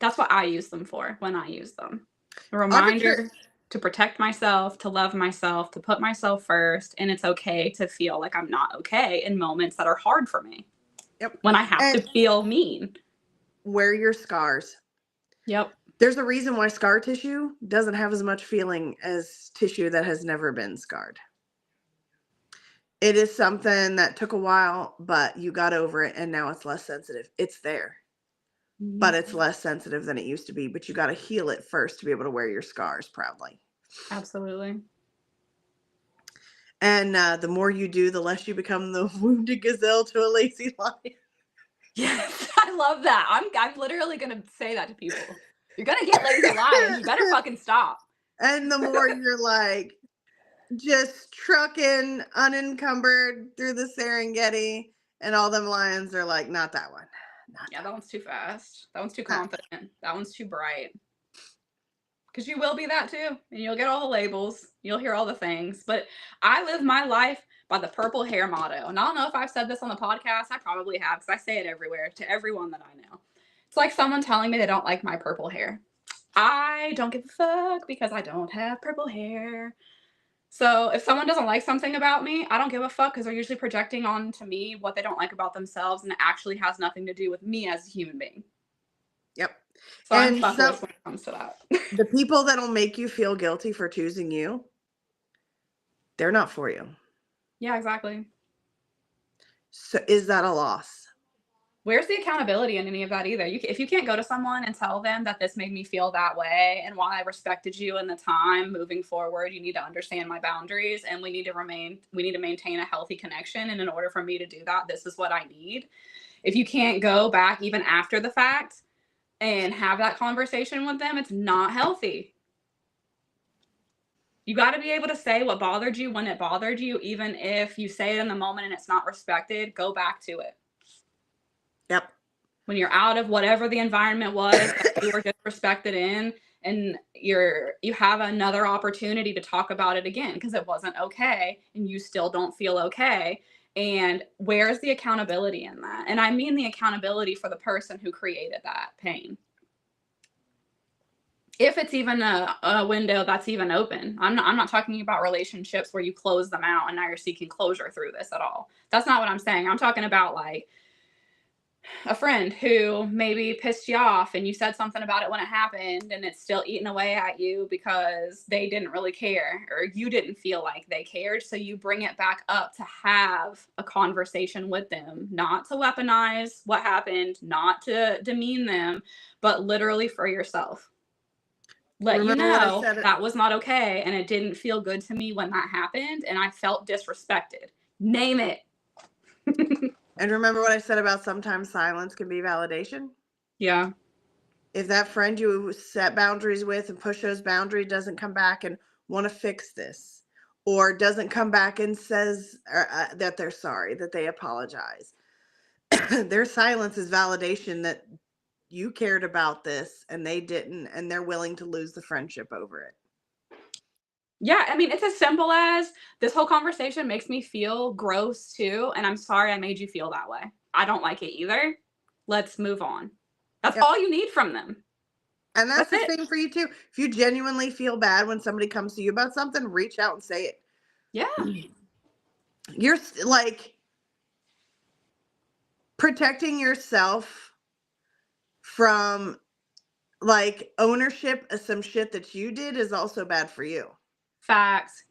That's what I use them for when I use them. A Arbitrary. reminder to protect myself, to love myself, to put myself first. And it's okay to feel like I'm not okay in moments that are hard for me. Yep. When I have to And feel mean. wear your scars. Yep. There's a reason why scar tissue doesn't have as much feeling as tissue that has never been scarred. It is something that took a while, but you got over it and now it's less sensitive. It's there, but it's less sensitive than it used to be. But you got to heal it first to be able to wear your scars proudly. Absolutely. And the more you do, the less you become the wounded gazelle to a lazy lion. Yes, I love that. I'm literally gonna say that to people. You're gonna get lazy lion. You better fucking stop. And the more you're like just trucking unencumbered through the Serengeti, and all them lions are like, not that one. Not Yeah, that that one's too fast. That one's too one. confident. That one's too bright. Because you will be that too. And you'll get all the labels. You'll hear all the things. But I live my life by the purple hair motto. And I don't know if I've said this on the podcast. I probably have, because I say it everywhere to everyone that I know. It's like someone telling me they don't like my purple hair. I don't give a fuck because I don't have purple hair. So if someone doesn't like something about me, I don't give a fuck because they're usually projecting onto me what they don't like about themselves, and it actually has nothing to do with me as a human being. Yep. So I'm And so fuckless when it comes to that. the people that'll make you feel guilty for choosing you, they're not for you. Yeah, exactly. So is that a loss? Where's the accountability in any of that either? If you can't go to someone and tell them that this made me feel that way and while I respected you in the time moving forward, you need to understand my boundaries and we need to maintain a healthy connection. And in order for me to do that, this is what I need. If you can't go back even after the fact and have that conversation with them, it's not healthy. You got to be able to say what bothered you when it bothered you, even if you say it in the moment and it's not respected, go back to it. Yep. When you're out of whatever the environment was that you were disrespected in, and you have another opportunity to talk about it again because it wasn't okay and you still don't feel okay. And where's the accountability in that? And I mean the accountability for the person who created that pain. If it's even a window that's even open. I'm not talking about relationships where you close them out and now you're seeking closure through this at all. That's not what I'm saying. I'm talking about like a friend who maybe pissed you off and you said something about it when it happened and it's still eating away at you because they didn't really care or you didn't feel like they cared. So you bring it back up to have a conversation with them, not to weaponize what happened, not to demean them, but literally for yourself. Let you Remember what I know said? that was not okay and it didn't feel good to me when that happened and I felt disrespected. Name it. And remember what I said about sometimes silence can be validation? Yeah. If that friend you set boundaries with and push those boundaries doesn't come back and want to fix this, or doesn't come back and says that they're sorry, that they apologize, their silence is validation that you cared about this and they didn't, and they're willing to lose the friendship over it. Yeah, I mean, it's as simple as this whole conversation makes me feel gross too, and I'm sorry I made you feel that way. I don't like it either. Let's move on. That's Yep. all you need from them. And that's That's the it. same for you too. If you genuinely feel bad when somebody comes to you about something, reach out and say it. Yeah. You're like protecting yourself from like ownership of some shit that you did is also bad for you. Facts.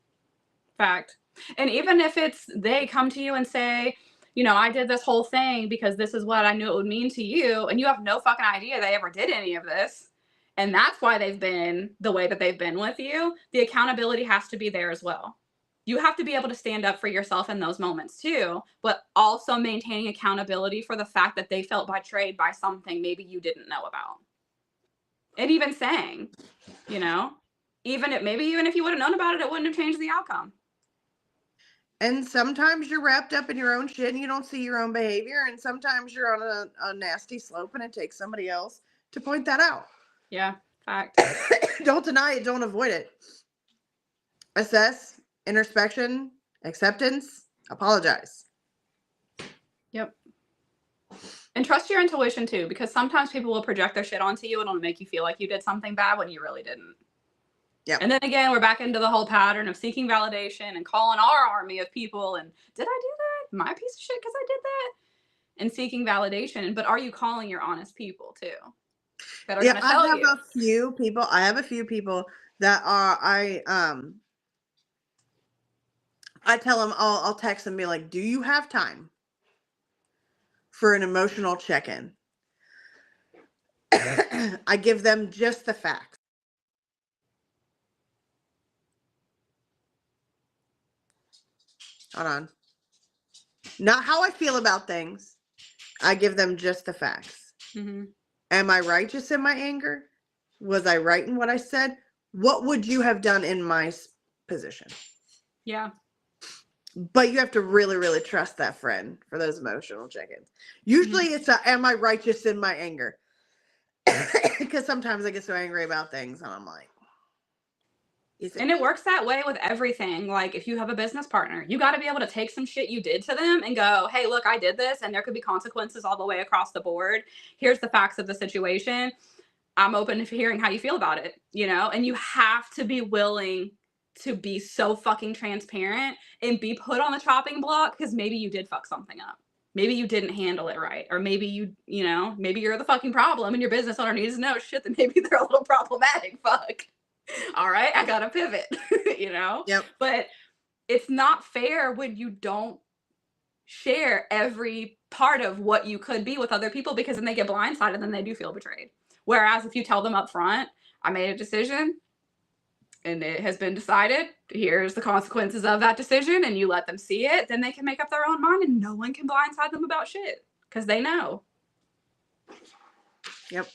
Fact. And even if it's they come to you and say, you know, I did this whole thing because this is what I knew it would mean to you, and you have no fucking idea they ever did any of this, and that's why they've been the way that they've been with you, the accountability has to be there as well. You have to be able to stand up for yourself in those moments too, but also maintaining accountability for the fact that they felt betrayed by something maybe you didn't know about. And even saying, you know, even if you would have known about it, it wouldn't have changed the outcome. And sometimes you're wrapped up in your own shit and you don't see your own behavior. And sometimes you're on a nasty slope and it takes somebody else to point that out. Yeah, fact. Don't deny it. Don't avoid it. Assess, introspection, acceptance, apologize. Yep. And trust your intuition too, because sometimes people will project their shit onto you and it'll make you feel like you did something bad when you really didn't. Yeah. And then again, we're back into the whole pattern of seeking validation and calling our army of people and did I do that? Am I a piece of shit because I did that? And seeking validation. But are you calling your honest people too? That are gonna tell you. I have a few people that are I tell them, I'll text them and be like, do you have time for an emotional check-in? I give them just the facts. Hold on. Not how I feel about things. I give them just the facts. Mm-hmm. Am I righteous in my anger? Was I right in what I said? What would you have done in my position? Yeah. But you have to really, really trust that friend for those emotional check-ins. Usually it's am I righteous in my anger? Because sometimes I get so angry about things and I'm like, and it works that way with everything. Like if you have a business partner, you got to be able to take some shit you did to them and go, hey, look, I did this and there could be consequences all the way across the board. Here's the facts of the situation. I'm open to hearing how you feel about it, you know, and you have to be willing to be so fucking transparent and be put on the chopping block because maybe you did fuck something up. Maybe you didn't handle it right. Or maybe you know, maybe you're the fucking problem and your business owner needs to know shit that maybe they're a little problematic. Fuck. All right, I gotta pivot, you know? Yep. But it's not fair when you don't share every part of what you could be with other people because then they get blindsided and then they do feel betrayed. Whereas if you tell them up front, I made a decision and it has been decided, here's the consequences of that decision, and you let them see it, then they can make up their own mind and no one can blindside them about shit because they know. Yep.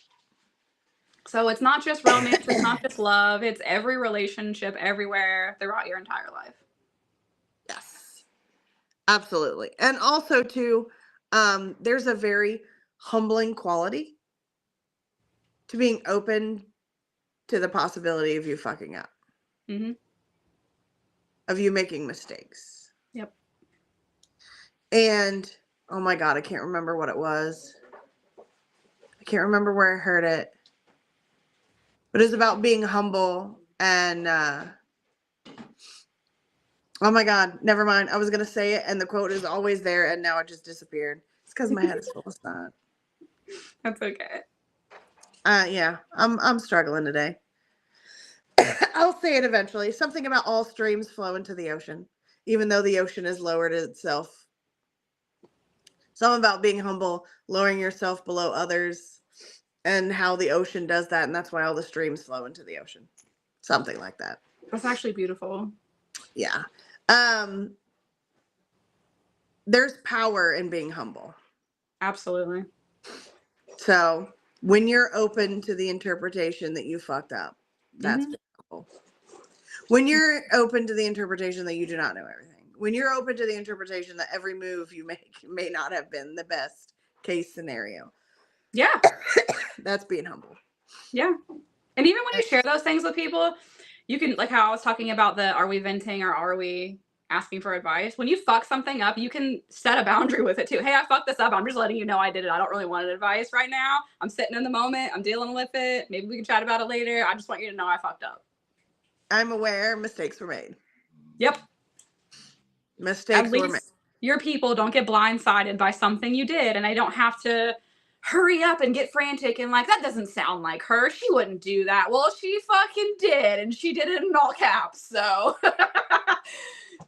So it's not just romance, it's not just love, it's every relationship everywhere throughout your entire life. Yes. Absolutely. And also too, there's a very humbling quality to being open to the possibility of you fucking up. Mm-hmm. Of you making mistakes. Yep. And oh my God, I can't remember what it was. I can't remember where I heard it. But it's about being humble and oh my God, never mind. I was gonna say it and the quote is always there and now it just disappeared. It's because my head is full of snot. That's okay. Yeah, I'm struggling today. I'll say it eventually. Something about all streams flow into the ocean, even though the ocean is lowered itself. Something about being humble, lowering yourself below others, and how the ocean does that, and that's why all the streams flow into the ocean. Something like that. That's actually beautiful. Yeah. There's power in being humble. Absolutely. So when you're open to the interpretation that you fucked up, that's Mhm. humble. When you're open to the interpretation that you do not know everything, when you're open to the interpretation that every move you make may not have been the best case scenario, Yeah. that's being humble. Yeah. And even when you share those things with people, you can, like how I was talking about the are we venting or are we asking for advice? When you fuck something up, you can set a boundary with it too. Hey, I fucked this up. I'm just letting you know I did it. I don't really want advice right now. I'm sitting in the moment. I'm dealing with it. Maybe we can chat about it later. I just want you to know I fucked up. I'm aware mistakes were made. Yep. Mistakes were made. Your people don't get blindsided by something you did and they don't have to hurry up and get frantic and like, that doesn't sound like her. She wouldn't do that. Well, she fucking did. And she did it in all caps. So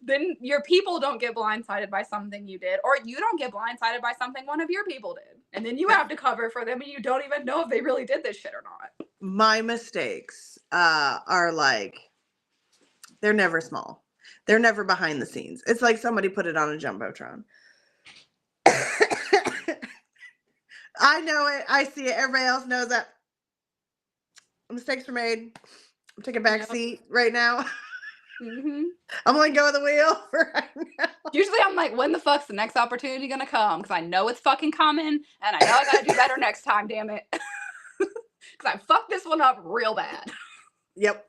then your people don't get blindsided by something you did, or you don't get blindsided by something one of your people did. And then you have to cover for them and you don't even know if they really did this shit or not. My mistakes are like, they're never small. They're never behind the scenes. It's like somebody put it on a Jumbotron. I know it. I see it. Everybody else knows that. Mistakes were made. I'm taking a back seat right now. Mm-hmm. I'm going to go with the wheel for right now. Usually I'm like, when the fuck's the next opportunity going to come? Because I know it's fucking coming and I know I got to do better next time, damn it. Because I fucked this one up real bad. Yep.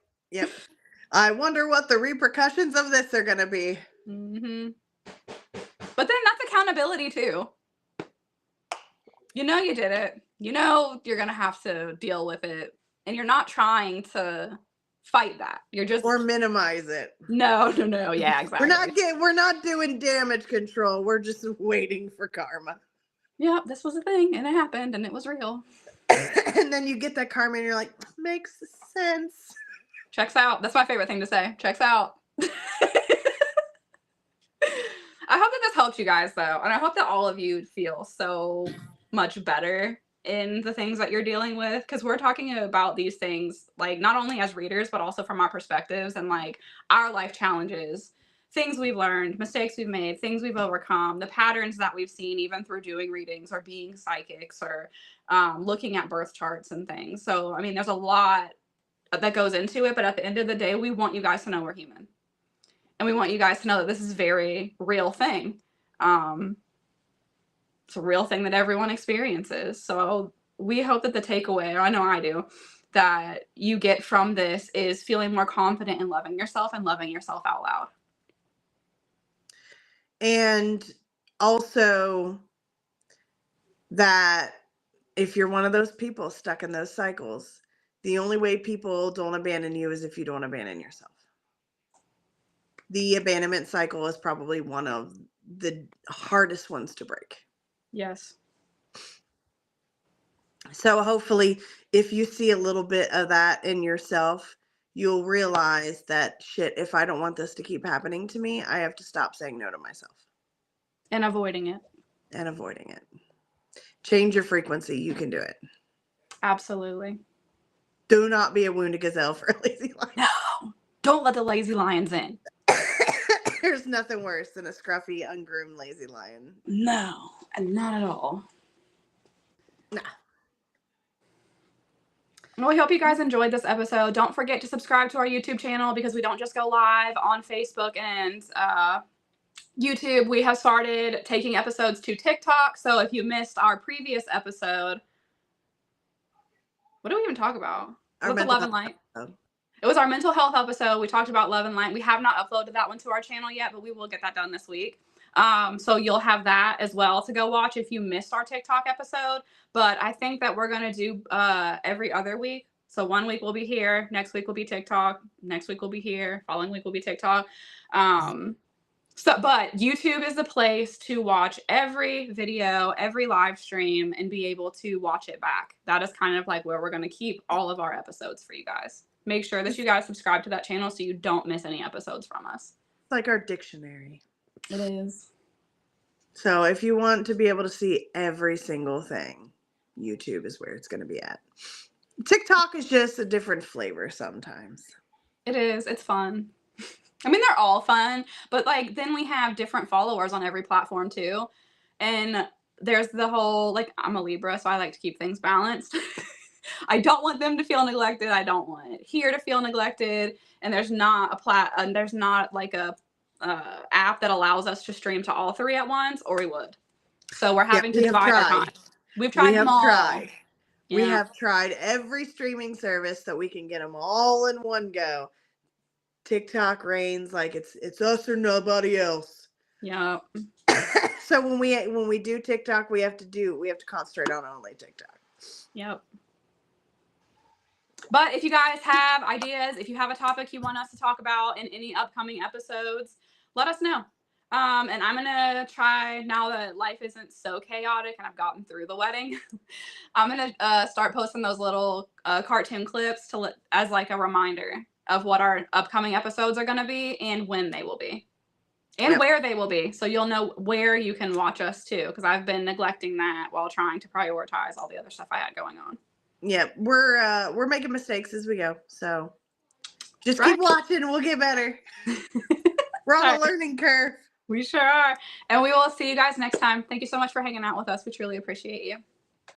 I wonder what the repercussions of this are going to be. Mm-hmm. But then that's accountability too. You know you did it. You know you're going to have to deal with it. And you're not trying to fight that. You're just... Or minimize it. No. Yeah, exactly. We're not doing damage control. We're just waiting for karma. Yeah, this was a thing and it happened and it was real. And then you get that karma and you're like, makes sense. Checks out. That's my favorite thing to say. Checks out. I hope that this helps you guys though. And I hope that all of you feel so much better in the things that you're dealing with. Because we're talking about these things like not only as readers, but also from our perspectives and like our life challenges, things we've learned, mistakes we've made, things we've overcome, the patterns that we've seen even through doing readings or being psychics or looking at birth charts and things. So, I mean, there's a lot that goes into it. But at the end of the day, we want you guys to know we're human. And we want you guys to know that this is a very real thing. It's a real thing that everyone experiences. So we hope that the takeaway, or I know I do, that you get from this is feeling more confident in loving yourself and loving yourself out loud. And also that if you're one of those people stuck in those cycles, the only way people don't abandon you is if you don't abandon yourself. the abandonment cycle is probably one of the hardest ones to break. Yes. So hopefully, if you see a little bit of that in yourself, you'll realize that shit, if I don't want this to keep happening to me, I have to stop saying no to myself. And avoiding it. And avoiding it. Change your frequency. You can do it. Absolutely. Do not be a wounded gazelle for a lazy lion. No. Don't let the lazy lions in. There's nothing worse than a scruffy, ungroomed lazy lion. No. And not at all. Nah. Well, we hope you guys enjoyed this episode. Don't forget to subscribe to our YouTube channel because we don't just go live on Facebook and YouTube. We have started taking episodes to TikTok. So if you missed our previous episode, what did we even talk about? Was it Love and Light? It was our mental health episode. We talked about Love and Light. We have not uploaded that one to our channel yet, but we will get that done this week. So you'll have that as well to go watch if you missed our TikTok episode. But I think that we're going to do every other week. So 1 week we'll be here. Next week will be TikTok. Next week we'll be here. Following week will be TikTok. But YouTube is the place to watch every video, every live stream, and be able to watch it back. That is kind of like where we're going to keep all of our episodes for you guys. Make sure that you guys subscribe to that channel so you don't miss any episodes from us. It's like our dictionary. It is. So if you want to be able to see every single thing, YouTube is where it's going to be at. TikTok is just a different flavor sometimes. It is. It's fun. I mean, they're all fun, but like then we have different followers on every platform too. And there's the whole, like, I'm a Libra, so I like to keep things balanced. I don't want them to feel neglected. I don't want it here to feel neglected. And there's not there's not like a app that allows us to stream to all three at once, or we would. So we're having to divide our time. We've tried them all. We have tried every streaming service so we can get them all in one go. TikTok reigns like it's us or nobody else. Yeah. So when we do TikTok, we have to concentrate on only TikTok. Yep. But if you guys have ideas, if you have a topic you want us to talk about in any upcoming episodes, let us know. And I'm going to try, now that life isn't so chaotic and I've gotten through the wedding, I'm going to start posting those little cartoon clips as like a reminder of what our upcoming episodes are going to be and when they will be. And where they will be. So you'll know where you can watch us too. Because I've been neglecting that while trying to prioritize all the other stuff I had going on. Yeah, we're making mistakes as we go. So just keep watching and we'll get better. We're on a learning curve. We sure are. And we will see you guys next time. Thank you so much for hanging out with us. We truly appreciate you.